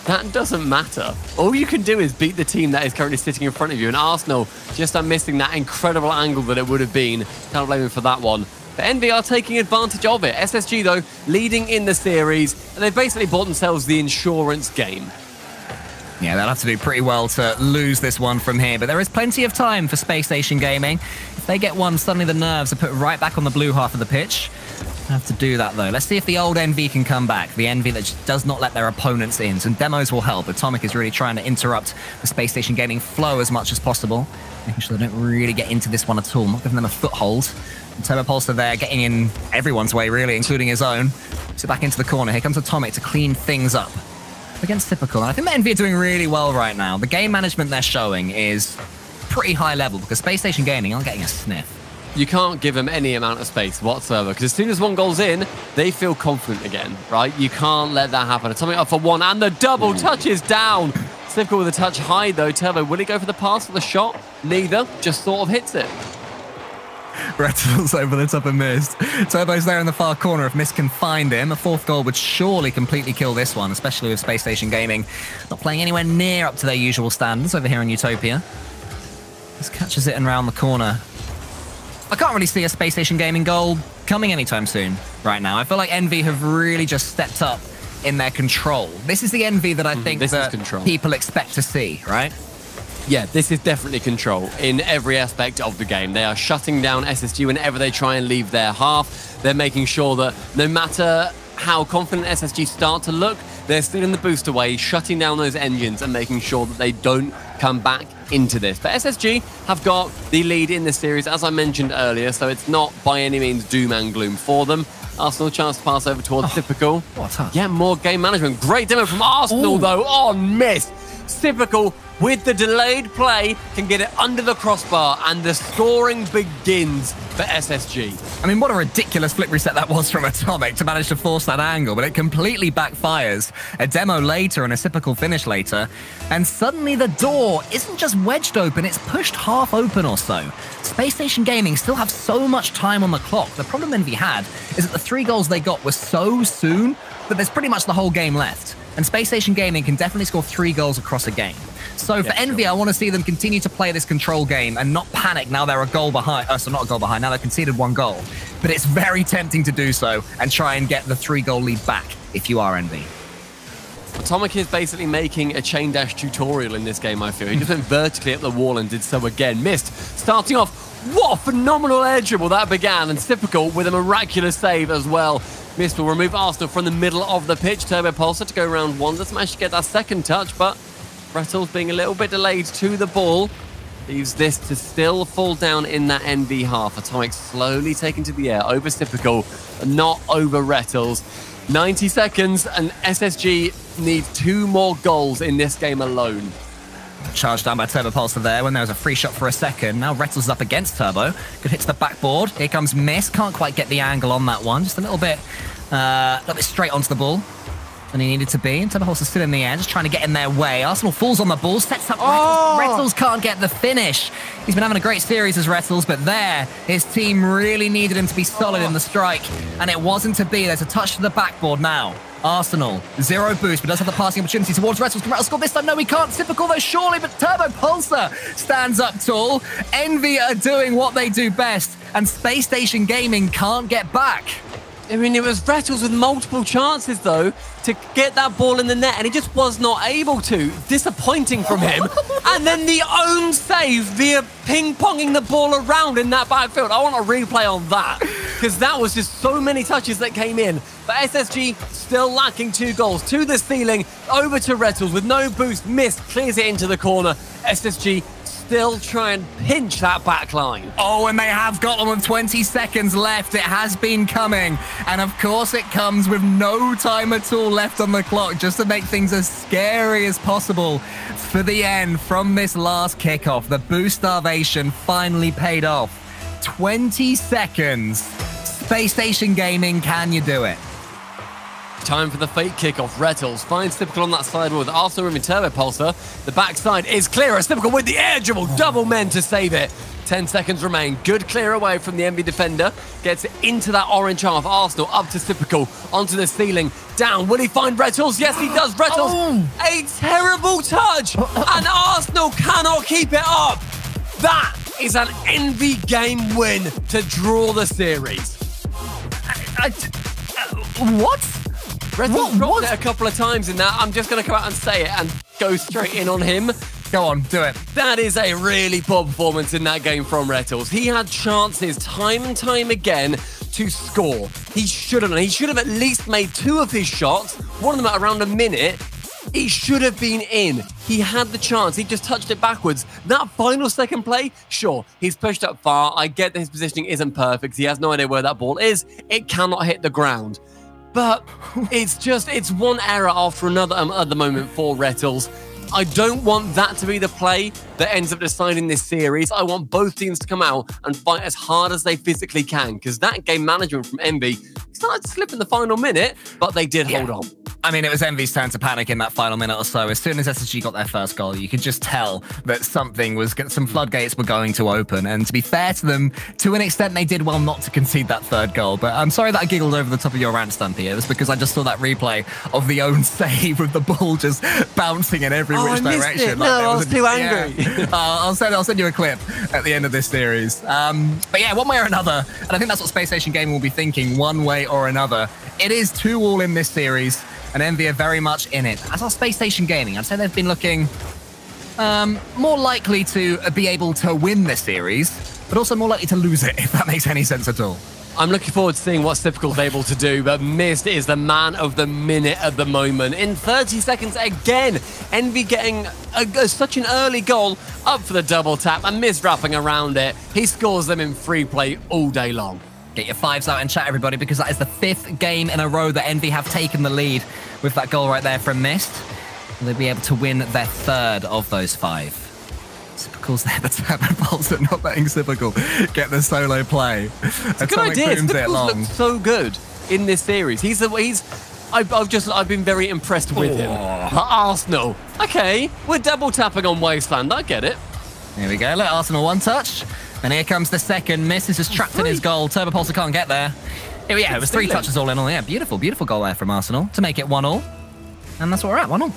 that doesn't matter. All you can do is beat the team that is currently sitting in front of you, and Arsenal just are missing that incredible angle that it would have been. Can't blame them for that one. But Envy are taking advantage of it. SSG, though, leading in the series, and they've basically bought themselves the insurance game. Yeah, they'll have to do pretty well to lose this one from here, but there is plenty of time for Space Station Gaming. If they get one, suddenly the nerves are put right back on the blue half of the pitch. Have to do that, though. Let's see if the old Envy can come back. The Envy that just does not let their opponents in. Some demos will help. Atomic is really trying to interrupt the Space Station Gaming flow as much as possible, making sure they don't really get into this one at all, not giving them a foothold. And Turbopulsar there getting in everyone's way, really, including his own. So back into the corner. Here comes Atomic to clean things up against Typical. And I think the Envy are doing really well right now. The game management they're showing is pretty high level because Space Station Gaming aren't getting a sniff. You can't give them any amount of space whatsoever, because as soon as one goal's in, they feel confident again, right? You can't let that happen. Atomic up for one, and the double touches down. Typical with a touch high, though. Turbo, will he go for the pass, for the shot? Neither, just sort of hits it. Rettles over the top of Mist. Turbo's there in the far corner. If Mist can find him, a fourth goal would surely completely kill this one, especially with Space Station Gaming not playing anywhere near up to their usual standards over here in Utopia. Just catches it and round the corner. I can't really see a Space Station Gaming goal coming anytime soon right now. I feel like Envy have really just stepped up in their control. This is the Envy that I think that people expect to see, right? Yeah, this is definitely control in every aspect of the game. They are shutting down SSG whenever they try and leave their half. They're making sure that no matter how confident SSG start to look, they're still in the boost away, shutting down those engines and making sure that they don't come back into this. But SSG have got the lead in this series, as I mentioned earlier, so it's not by any means doom and gloom for them. Arsenal chance to pass over towards Typical. What a touch. Yeah, more game management. Great demo from Arsenal, though, on miss. Typical, with the delayed play, can get it under the crossbar, and the scoring begins for SSG. I mean, what a ridiculous flip reset that was from Atomic to manage to force that angle, but it completely backfires. A demo later and a typical finish later, and suddenly the door isn't just wedged open, it's pushed half open or so. Space Station Gaming still have so much time on the clock. The problem Envy had is that the 3 goals they got were so soon that there's pretty much the whole game left. And Space Station Gaming can definitely score 3 goals across a game. So for Envy, I want to see them continue to play this control game and not panic now they're a goal behind. So not a goal behind, now they've conceded 1 goal. But it's very tempting to do so and try and get the 3-goal lead back if you are Envy. Atomic is basically making a chain dash tutorial in this game, I feel. He just went vertically up the wall and did so again. Missed. Starting off, what a phenomenal air dribble that began, and Typical with a miraculous save as well. Mist will remove Arsenal from the middle of the pitch. Turbopulsar to go round 1. Doesn't manage to get that second touch, but Rettles being a little bit delayed to the ball leaves this to still fall down in that Envy half. Atomic slowly taken to the air over Typical, not over Rettles. 90 seconds, and SSG need 2 more goals in this game alone. Charged down by Turbopulsar there when there was a free shot for a second. Now Rettles is up against Turbo. Good hit to the backboard. Here comes Mist. Can't quite get the angle on that one. Just a little bit straight onto the ball than he needed to be. And Turbopulsar still in the air, just trying to get in their way. Arsenal falls on the ball, sets up Rettles. Rettles can't get the finish. He's been having a great series as Rettles, but there, his team really needed him to be solid in the strike, and it wasn't to be. There's a touch to the backboard now. Arsenal, 0 boost, but does have the passing opportunity towards Rettles. Can Rettles score this time? No, he can't. Typical though, surely, but Turbopulsar stands up tall. Envy are doing what they do best, and Space Station Gaming can't get back. I mean, it was Rettles with multiple chances, though, to get that ball in the net, and he just was not able to. Disappointing from him. And then the own save via ping-ponging the ball around in that backfield. I want a replay on that, because that was just so many touches that came in. But SSG still lacking 2 goals. To the ceiling, over to Rettles with no boost. Mist clears it into the corner. SSG still try and pinch that back line. Oh, and they have got them with 20 seconds left. It has been coming. And of course it comes with no time at all left on the clock, just to make things as scary as possible for the end from this last kickoff. The boost starvation finally paid off. 20 seconds. Space Station Gaming, can you do it? Time for the fake kickoff. Rettles finds Typical on that side with Arsenal moving Turbo Pulsar. The backside is clear as Typical with the air dribble. Double men to save it. 10 seconds remain. Good clear away from the Envy defender. Gets it into that orange half. Arsenal up to Typical. Onto the ceiling. Down. Will he find Rettles? Yes, he does. Rettles. A terrible touch. And Arsenal cannot keep it up. That is an Envy game win to draw the series. What? Rettles dropped it a couple of times in that. I'm just going to come out and say it and go straight in on him. Go on, do it. That is a really poor performance in that game from Rettles. He had chances time and time again to score. He should have at least made 2 of his shots, one of them at around a minute. It should have been in. He had the chance. He just touched it backwards. That final second play, sure, he's pushed up far. I get that his positioning isn't perfect. He has no idea where that ball is. It cannot hit the ground. But it's one error after another at the moment for Rettles. I don't want that to be the play that ends up deciding this series. I want both teams to come out and fight as hard as they physically can, because that game management from Envy started to slip in the final minute, but they did hold on. I mean, it was Envy's turn to panic in that final minute or so. As soon as SSG got their first goal, you could just tell that some floodgates were going to open. And to be fair to them, to an extent, they did well not to concede that third goal. But I'm sorry that I giggled over the top of your rant, Stumpy. It was because I just saw that replay of the own save with the ball just bouncing in every which direction. It. No, I was too angry. Yeah. I'll send you a clip at the end of this series. But yeah, one way or another, and I think that's what Space Station Gaming will be thinking, one way or another. It is 2-2 in this series. And Envy are very much in it. As our Space Station Gaming, I'd say they've been looking more likely to be able to win this series, but also more likely to lose it, if that makes any sense at all. I'm looking forward to seeing what Typical's able to do, but Mist is the man of the minute at the moment. In 30 seconds again, Envy getting such an early goal, up for the double tap, and Mist wrapping around it. He scores them in free play all day long. Get your 5s out in chat, everybody, because that is the 5th game in a row that Envy have taken the lead with that goal right there from Mist. Will they be able to win their 3rd of those 5? Typical's there, the Turbo Pulsar not letting Typical get the solo play. It's a good idea. Typical's looked so good in this series. I've been very impressed with him. Arsenal. Okay, we're double tapping on Wasteland. I get it. Here we go. Let Arsenal one touch. And here comes the second miss. This is trapped in his goal. Turbo Pulsar can't get there. Yeah, it was 3 touches all in all. Yeah, beautiful, beautiful goal there from Arsenal to make it 1-1. And that's what we're at, 1-1.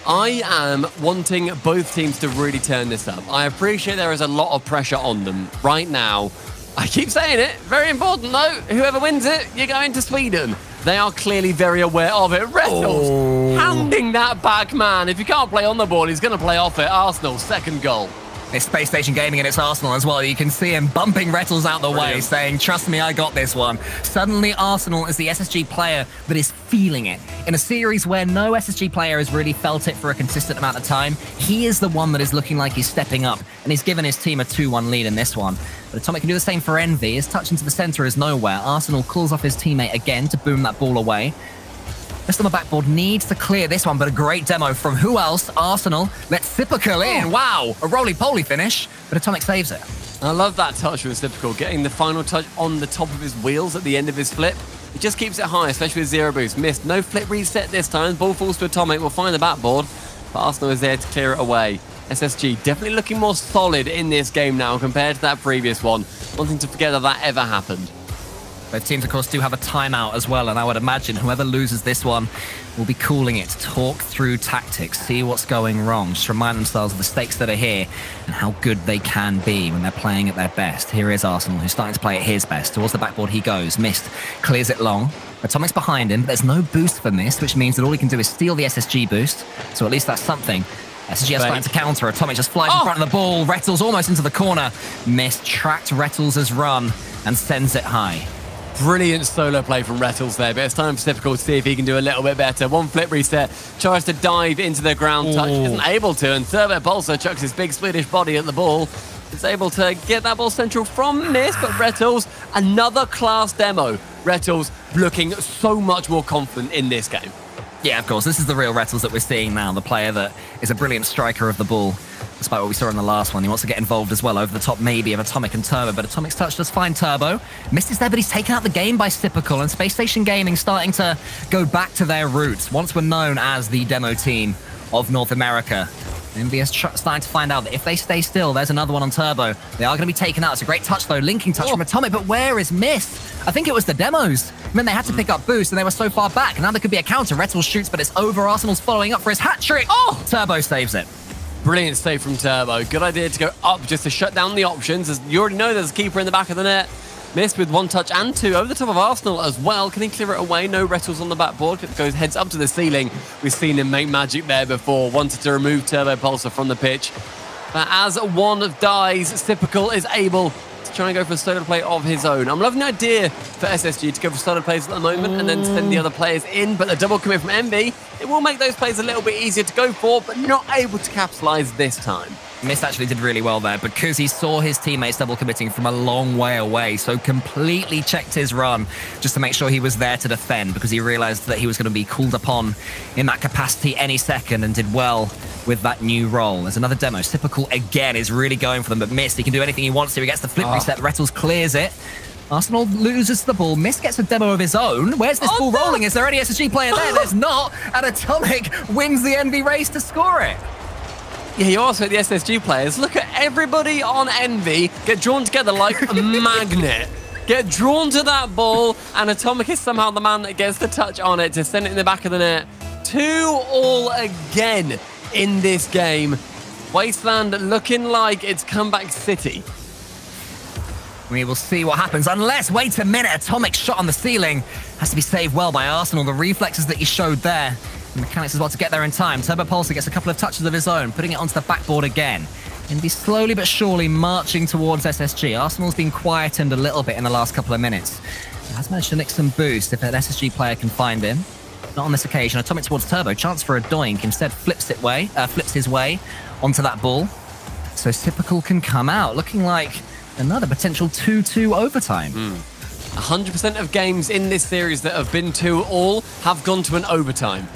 I am wanting both teams to really turn this up. I appreciate there is a lot of pressure on them right now. I keep saying it. Very important, though. Whoever wins it, you're going to Sweden. They are clearly very aware of it. Rettles hounding that back man. If you can't play on the ball, he's going to play off it. Arsenal's 2nd goal. It's Space Station Gaming and it's Arsenal as well. You can see him bumping Rettles out the way, saying, trust me, I got this one. Suddenly, Arsenal is the SSG player that is feeling it. In a series where no SSG player has really felt it for a consistent amount of time, he is the one that is looking like he's stepping up, and he's given his team a 2-1 lead in this one. But Atomic can do the same for Envy. His touch into the center is nowhere. Arsenal calls off his teammate again to boom that ball away. Mist on the backboard needs to clear this one, but a great demo from who else? Arsenal. Let's Typical in. Wow, a roly-poly finish, but Atomic saves it. I love that touch from Typical, getting the final touch on the top of his wheels at the end of his flip. It just keeps it high, especially with 0 boost. Mist, no flip reset this time. Ball falls to Atomic. We'll find the backboard, but Arsenal is there to clear it away. SSG definitely looking more solid in this game now compared to that previous one. Wanting to forget that ever happened. Both teams, of course, do have a timeout as well, and I would imagine whoever loses this one will be calling it, talk through tactics, see what's going wrong, just remind themselves of the stakes that are here and how good they can be when they're playing at their best. Here is Arsenal, who's starting to play at his best. Towards the backboard he goes. Mist clears it long. Atomic's behind him, but there's no boost for Mist, which means that all he can do is steal the SSG boost, so at least that's something. SSG has starting to counter. Atomic just flies in front of the ball. Rettles almost into the corner. Mist tracked Rettles' run and sends it high. Brilliant solo play from Rettles there, but it's time for Typical to see if he can do a little bit better. One flip reset, tries to dive into the ground touch, isn't able to, and Turbo Pulsar chucks his big Swedish body at the ball. Is able to get that ball central from Mist, but Rettles, another class demo. Rettles looking so much more confident in this game. Yeah, of course. This is the real Retals that we're seeing now. The player that is a brilliant striker of the ball, despite what we saw in the last one. He wants to get involved as well, over the top maybe of Atomic and Turbo, but Atomic's touch does find Turbo. Misses there, but he's taken out the game by Typical, and Space Station Gaming starting to go back to their roots. Once were known as the demo team of North America. MVS starting to find out that if they stay still, there's another one on Turbo. They are going to be taken out. It's a great touch, though. Linking touch from Atomic, but where is Mist? I think it was the demos. I mean, they had to pick up boost, and they were so far back. Now there could be a counter. Retals shoots, but it's over. Arsenal's following up for his hat-trick. Turbo saves it. Brilliant save from Turbo. Good idea to go up just to shut down the options. As you already know, there's a keeper in the back of the net. Missed with one touch and two over the top of Arsenal as well. Can he clear it away? No Retals on the backboard. It goes heads up to the ceiling. We've seen him make magic there before. Wanted to remove Turbo Pulsar from the pitch. But as one dies, Typical is able to try and go for a solo play of his own. I'm loving the idea for SSG to go for solo plays at the moment and then send the other players in. But the double commit from Envy, it will make those plays a little bit easier to go for, but not able to capitalize this time. Mist actually did really well there because he saw his teammates double committing from a long way away, so completely checked his run just to make sure he was there to defend, because he realized that he was going to be called upon in that capacity any second, and did well with that new role. There's another demo. Typical again is really going for them, but Mist, he can do anything he wants to. He gets the flip reset. Retals clears it. Arsenal loses the ball. Mist gets a demo of his own. Where's this ball rolling? Is there any SSG player there? There's not. And Atomic wins the Envy race to score it. Yeah, you also the SSG players. Look at everybody on Envy get drawn together like a magnet. Get drawn to that ball, and Atomic is somehow the man that gets the touch on it to send it in the back of the net. 2-2 again in this game. Wasteland looking like it's comeback city. We will see what happens, unless, wait a minute, Atomic's shot on the ceiling has to be saved well by Arsenal. The reflexes that he showed there, the mechanics as well to get there in time. Turbo Pulsar gets a couple of touches of his own, putting it onto the backboard again. And be slowly but surely marching towards SSG. Arsenal's been quietened a little bit in the last couple of minutes. He has managed to nick some boost if an SSG player can find him. Not on this occasion. Atomic towards Turbo. Chance for a doink. Instead flips his way onto that ball. So Typical can come out, looking like another potential 2-2 overtime. 100% of games in this series that have been 2-2 have gone to an overtime.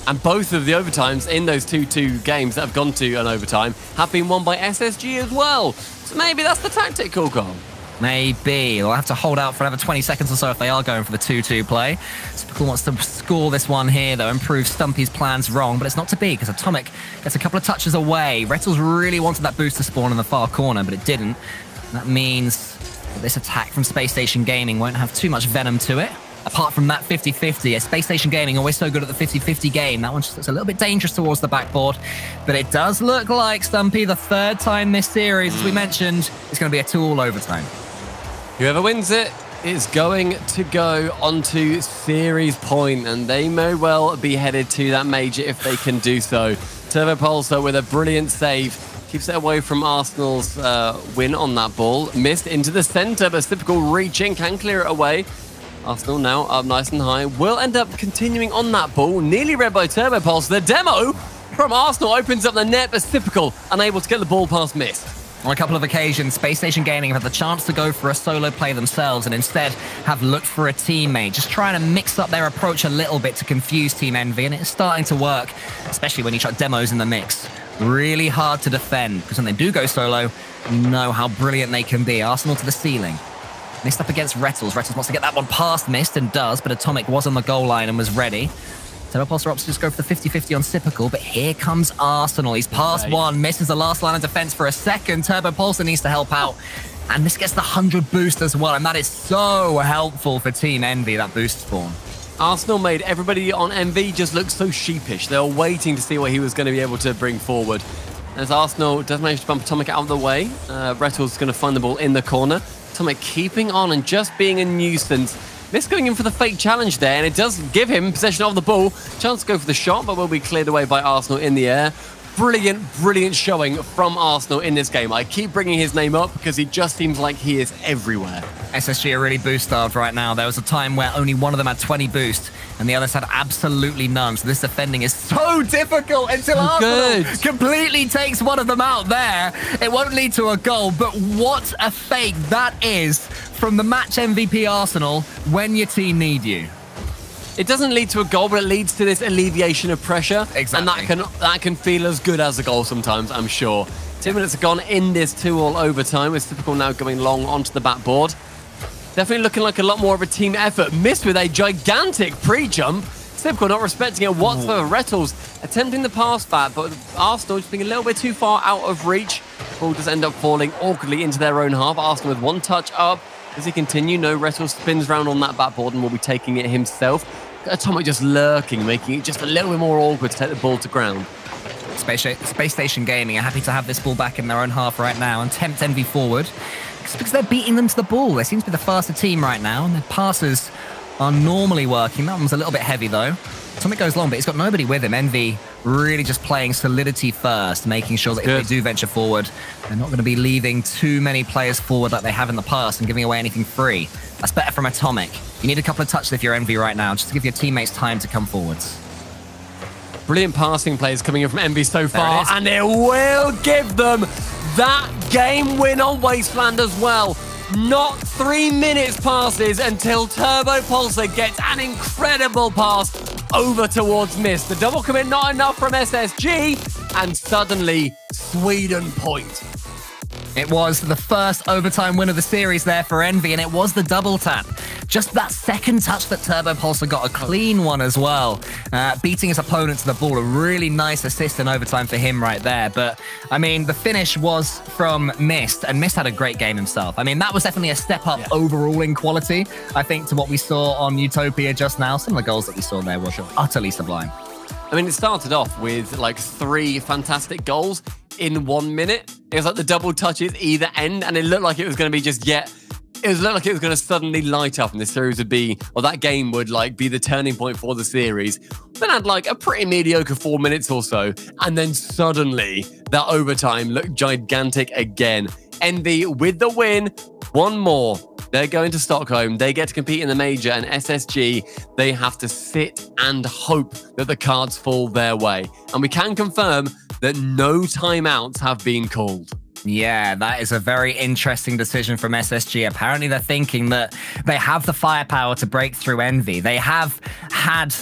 And both of the overtimes in those 2-2 games that have gone to an overtime have been won by SSG as well. So maybe that's the tactic, Kulgon. Maybe. They'll have to hold out for another 20 seconds or so if they are going for the 2-2 play. Typical wants to score this one here, though, and prove Stumpy's plans wrong, but it's not to be, because Atomic gets a couple of touches away. Retals really wanted that boost to spawn in the far corner, but it didn't. That means that this attack from Space Station Gaming won't have too much venom to it. Apart from that 50-50, Space Station Gaming always so good at the 50-50 game. That one's just a little bit dangerous towards the backboard. But it does look like, Stumpy, the third time this series, as we mentioned, is going to be a 2-2 overtime. Whoever wins it is going to go onto series point, and they may well be headed to that major if they can do so. Turbo Pulsar with a brilliant save. Keeps it away from Arsenal's win on that ball. Missed into the center, but Typical reaching, can clear it away. Arsenal now up nice and high. Will end up continuing on that ball. Nearly read by Turbo Pulsar. The demo from Arsenal opens up the net, but Typical unable to get the ball past Mist. On a couple of occasions, Space Station Gaming have had the chance to go for a solo play themselves and instead have looked for a teammate, just trying to mix up their approach a little bit to confuse Team Envy, and it's starting to work, especially when you chuck demos in the mix. Really hard to defend, because when they do go solo, you know how brilliant they can be. Arsenal to the ceiling. Mist up against Retals. Retals wants to get that one past Mist and does, but Atomic was on the goal line and was ready. Turbo Pulsar opts to just go for the 50-50 on Typical, but here comes Arsenal. He's past one, misses the last line of defense for a second. Turbo Pulsar needs to help out. And this gets the 100 boost as well, and that is so helpful for Team Envy, that boost spawn. Arsenal made everybody on Envy just look so sheepish. They were waiting to see what he was going to be able to bring forward. As Arsenal does manage to bump Atomic out of the way, Retals going to find the ball in the corner. Atomic keeping on and just being a nuisance. Mist going in for the fake challenge there, and it does give him possession of the ball. Chance to go for the shot, but will be cleared away by Arsenal in the air. Brilliant, brilliant showing from Arsenal in this game. I keep bringing his name up because he just seems like he is everywhere. SSG are really boost-starved right now. There was a time where only one of them had 20 boost, and the others had absolutely none. So this defending is so difficult until Arsenal completely takes one of them out there. It won't lead to a goal, but what a fake that is from the match MVP Arsenal when your team need you. It doesn't lead to a goal, but it leads to this alleviation of pressure. Exactly. And that can feel as good as a goal sometimes, I'm sure. 2 minutes have gone in this 2-all overtime, with Typical now going long onto the backboard. Definitely looking like a lot more of a team effort. Missed with a gigantic pre-jump. Typical not respecting it whatsoever. Rettles attempting the pass back, but Arsenal just being a little bit too far out of reach. Ball does end up falling awkwardly into their own half. Arsenal with one touch up. Does he continue? No, Rettles spins round on that backboard and will be taking it himself. Atomic just lurking, making it just a little bit more awkward to take the ball to ground. Space Station Gaming are happy to have this ball back in their own half right now and tempt Envy forward. It's because they're beating them to the ball. They seem to be the faster team right now, and their passes are normally working. That one's a little bit heavy, though. Atomic goes long, but he's got nobody with him. Envy really just playing solidity first, making sure that if they do venture forward, they're not going to be leaving too many players forward like they have in the past and giving away anything free. That's better from Atomic. You need a couple of touches if you're Envy right now, just to give your teammates time to come forwards. Brilliant passing plays coming in from Envy so far, and it will give them that game win on Wasteland as well. Not 3 minutes passes until Turbo Pulsar gets an incredible pass over towards Mist. The double commit not enough from SSG, and suddenly Sweden point. It was the first overtime win of the series there for Envy, and it was the double tap. Just that second touch that Turbo Pulsar got, a clean one as well. Beating his opponent to the ball, a really nice assist in overtime for him right there. But, I mean, the finish was from Mist, and Mist had a great game himself. I mean, that was definitely a step up overall in quality, I think, to what we saw on Utopia just now. Some of the goals that we saw there were utterly sublime. I mean, it started off with like 3 fantastic goals in 1 minute. It was like the double touches either end, and it looked like it was going to be just it looked like it was going to suddenly light up, and this series would be, or that game would like be the turning point for the series. Then had like a pretty mediocre 4 minutes or so, and then suddenly that overtime looked gigantic again. Envy with the win, one more. They're going to Stockholm. They get to compete in the major, and SSG, they have to sit and hope that the cards fall their way. And we can confirm that no timeouts have been called. Yeah, that is a very interesting decision from SSG. Apparently, they're thinking that they have the firepower to break through Envy. They have had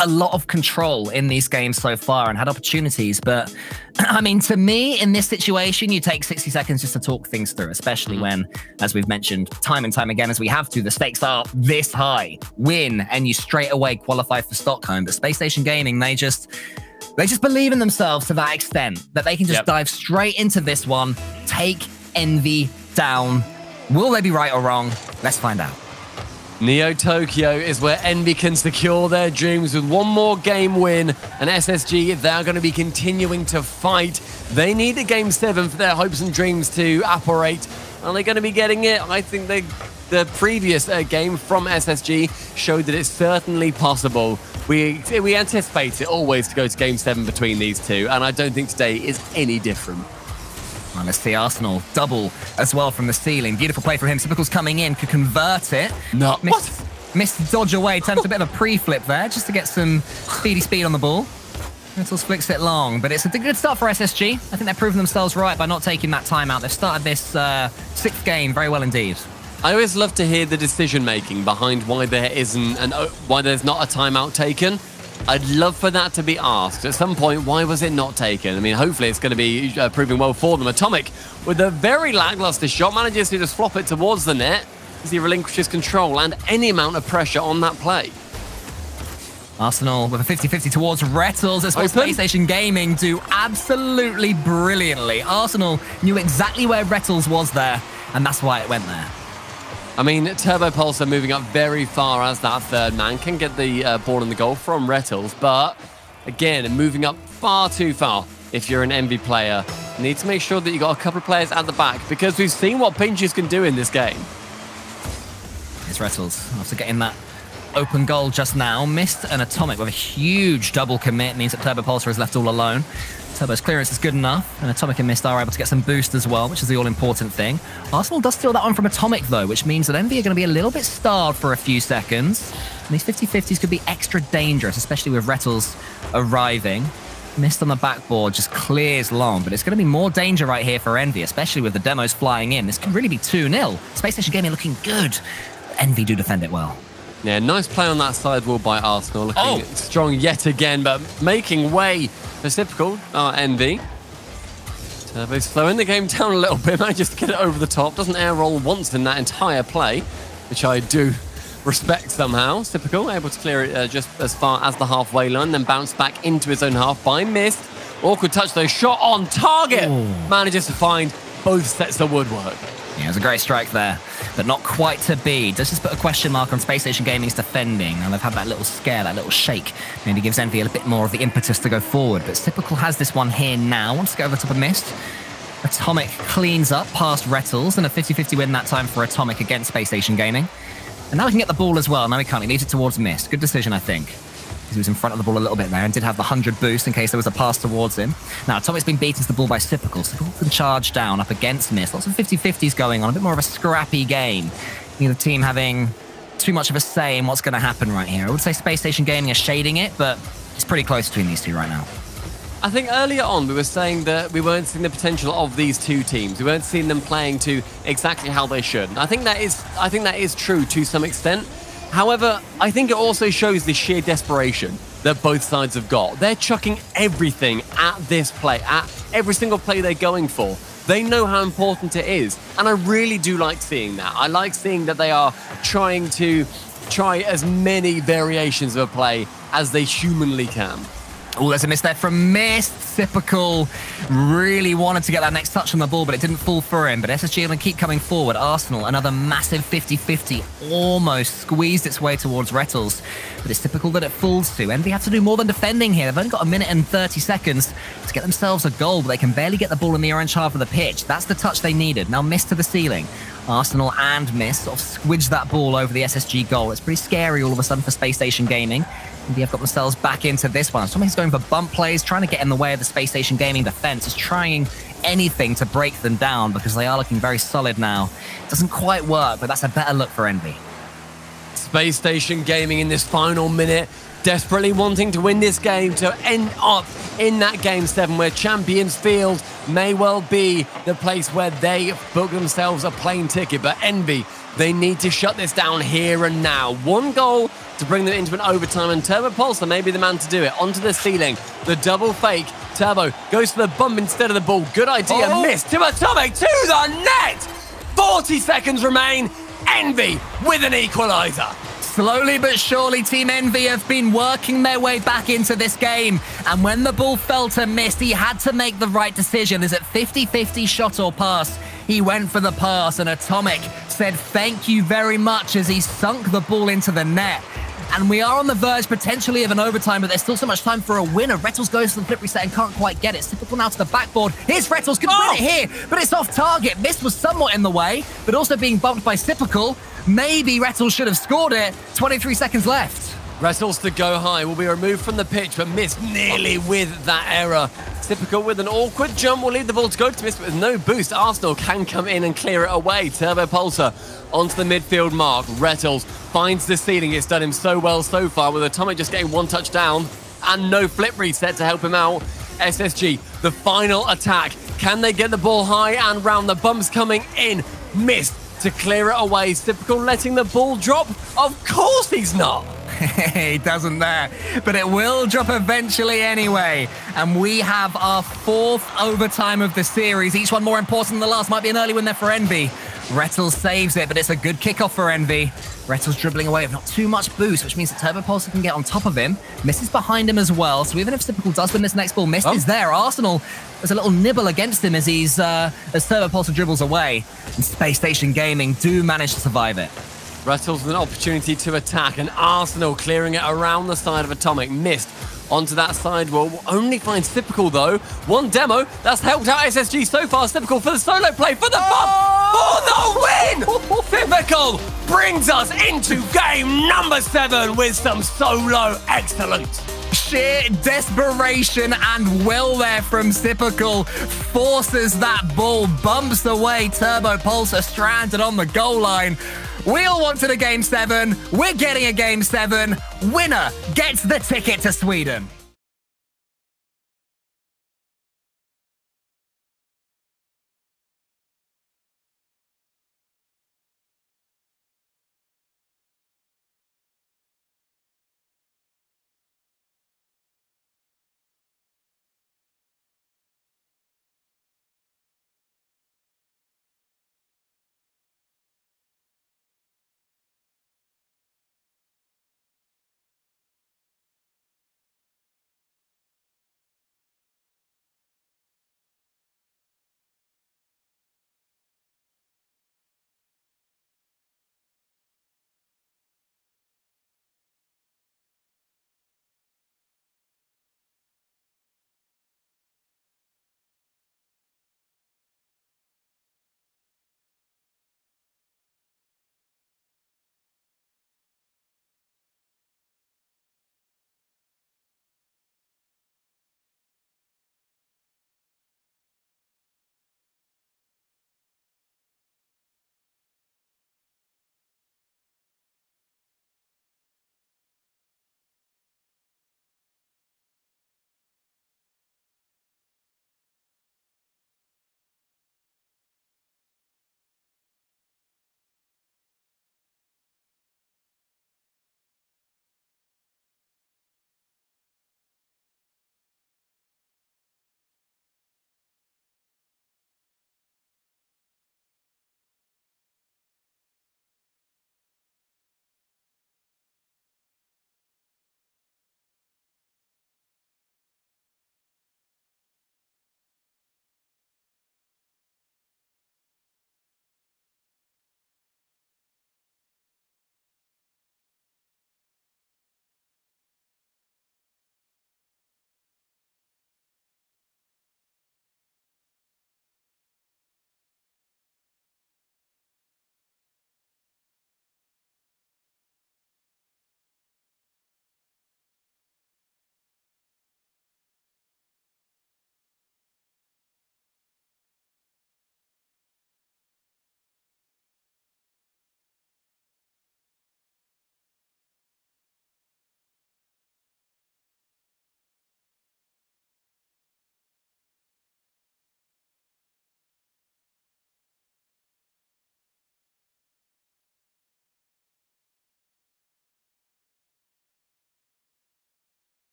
a lot of control in these games so far and had opportunities, but I mean, to me, in this situation, you take 60 seconds just to talk things through, especially when, as we've mentioned time and time again, as we have to, the stakes are this high. Win, and you straight away qualify for Stockholm. But Space Station Gaming, they just believe in themselves to that extent that they can just dive straight into this one, take Envy down. Will they be right or wrong? Let's find out. Neo Tokyo is where Envy can secure their dreams with one more game win, and SSG, they're going to be continuing to fight. They need a Game 7 for their hopes and dreams to apparate. Are they going to be getting it? I think the previous game from SSG showed that it's certainly possible. We anticipate it always to go to Game 7 between these two, and I don't think today is any different. Well, let's see Arsenal double as well from the ceiling. Beautiful play from him. Typical's coming in, could convert it. No, missed the dodge away, attempts a bit of a pre-flip there just to get some speed on the ball. Rettles flicks it long, but it's a good start for SSG. I think they've proven themselves right by not taking that timeout. They've started this 6th game very well indeed. I always love to hear the decision-making behind why there isn't why there's not a timeout taken. I'd love for that to be asked. At some point, why was it not taken? I mean, hopefully it's going to be proving well for them. Atomic, with a very lackluster shot, manages to just flop it towards the net as he relinquishes control and any amount of pressure on that play. Arsenal with a 50-50 towards Rettles as well. Space Station Gaming do absolutely brilliantly. Arsenal knew exactly where Rettles was there, and that's why it went there. I mean, Turbo Pulsar moving up very far as that third man can get the ball in the goal from Rettles, but again, moving up far too far if you're an Envy player. You need to make sure that you got a couple of players at the back because we've seen what Pinches can do in this game. It's Rettles after getting that open goal just now. Missed an Atomic with a huge double commit, means that Turbo Pulsar is left all alone. Turbo's clearance is good enough, and Atomic and Mist are able to get some boost as well, which is the all-important thing. Arsenal does steal that one from Atomic, though, which means that Envy are going to be a little bit starved for a few seconds. And these 50-50s could be extra dangerous, especially with Rettles arriving. Mist on the backboard just clears long, but it's going to be more danger right here for Envy, especially with the demos flying in. This could really be 2-0. Space Station Gaming looking good. Envy do defend it well. Yeah, nice play on that sidewall by Arsenal. Looking strong yet again, but making way for Typical, Envy. Turbo slowing the game down a little bit, manages to get it over the top. Doesn't air roll once in that entire play, which I do respect somehow. Typical, able to clear it just as far as the halfway line, then bounce back into his own half by Mist. Awkward touch though, shot on target. Manages to find both sets of woodwork. Yeah, it was a great strike there, but not quite to be. Does just put a question mark on Space Station Gaming's defending, and they've had that little scare, that little shake. Maybe gives Envy a bit more of the impetus to go forward, but Typical has this one here now. Wants to get over the top of Mist. Atomic cleans up past Retals, and a 50-50 win that time for Atomic against Space Station Gaming. And now we can get the ball as well. Now we can't. He leaves it towards Mist. Good decision, I think. He was in front of the ball a little bit there and did have the 100 boost in case there was a pass towards him. Now, Atomic's been beaten to the ball by Typical. Typical can charge down up against Mist. Lots of 50-50s going on. A bit more of a scrappy game. Neither team having too much of a say in what's going to happen right here. I would say Space Station Gaming are shading it, but it's pretty close between these two right now. I think earlier on we were saying that we weren't seeing the potential of these two teams. We weren't seeing them playing to exactly how they should. I think that is true to some extent. However, I think it also shows the sheer desperation that both sides have got. They're chucking everything at this play, at every single play they're going for. They know how important it is, and I really do like seeing that. I like seeing that they are trying to try as many variations of a play as they humanly can. Oh, there's a miss there from Mist. Typical really wanted to get that next touch on the ball, but it didn't fall for him. But SSG are going to keep coming forward. Arsenal, another massive 50-50, almost squeezed its way towards Retals. But it's Typical that it falls to. Envy have to do more than defending here. They've only got 1 minute and 30 seconds to get themselves a goal, but they can barely get the ball in the orange half of the pitch. That's the touch they needed. Now Mist to the ceiling. Arsenal and Mist sort of squidged that ball over the SSG goal. It's pretty scary all of a sudden for Space Station Gaming. They have got themselves back into this one. Somebody's going for bump plays, trying to get in the way of the Space Station Gaming defense, is trying anything to break them down because they are looking very solid now. It doesn't quite work, but that's a better look for Envy. Space Station Gaming in this final minute, desperately wanting to win this game to end up in that Game 7 where Champions Field may well be the place where they book themselves a plane ticket. But Envy, they need to shut this down here and now. One goal to bring them into an overtime, and Turbo Pulsar may be the man to do it. Onto the ceiling, the double fake. Turbo goes for the bump instead of the ball. Good idea, missed to Atomic, to the net! 40 seconds remain. Envy with an equaliser. Slowly but surely, Team Envy have been working their way back into this game. And when the ball fell to Mist, he had to make the right decision. Is it 50-50 shot or pass? He went for the pass, and Atomic said thank you very much as he sunk the ball into the net. And we are on the verge potentially of an overtime, but there's still so much time for a winner. Retals goes for the flip reset and can't quite get it. It's Typical now to the backboard. Here's Retals, can win it here, but it's off target. Mist was somewhat in the way, but also being bumped by Typical. Maybe Retals should have scored it. 23 seconds left. Retals to go high will be removed from the pitch, but Mist nearly with that error. Typical with an awkward jump will lead the ball to go to Mist, but with no boost. Arsenal can come in and clear it away. Turbo Pulsar onto the midfield mark. Retals finds the ceiling. It's done him so well so far, with Atomic just getting one touch down and no flip reset to help him out. SSG, the final attack. Can they get the ball high and round? The bumps coming in. Mist to clear it away. Typical letting the ball drop. Of course he's not. He doesn't there, but it will drop eventually anyway. And we have our 4th overtime of the series. Each one more important than the last. Might be an early win there for Envy. Retals saves it, but it's a good kickoff for Envy. Retals dribbling away with not too much boost, which means that Turbo Pulsar can get on top of him. Mist is behind him as well, so even if Typical does win this next ball, Mist is there. Arsenal, there's a little nibble against him as Turbo Pulsar dribbles away. And Space Station Gaming do manage to survive it. Retals with an opportunity to attack, and Arsenal clearing it around the side of Atomic. Mist onto that side wall. Only finds Typical though. One demo that's helped out SSG so far. Typical for the solo play for the bump for the win. Typical brings us into game number 7 with some solo excellence. Sheer desperation and will there from Typical forces that ball, bumps away. Turbo Pulsar stranded on the goal line. We all wanted a Game 7. We're getting a Game 7. Winner gets the ticket to Sweden.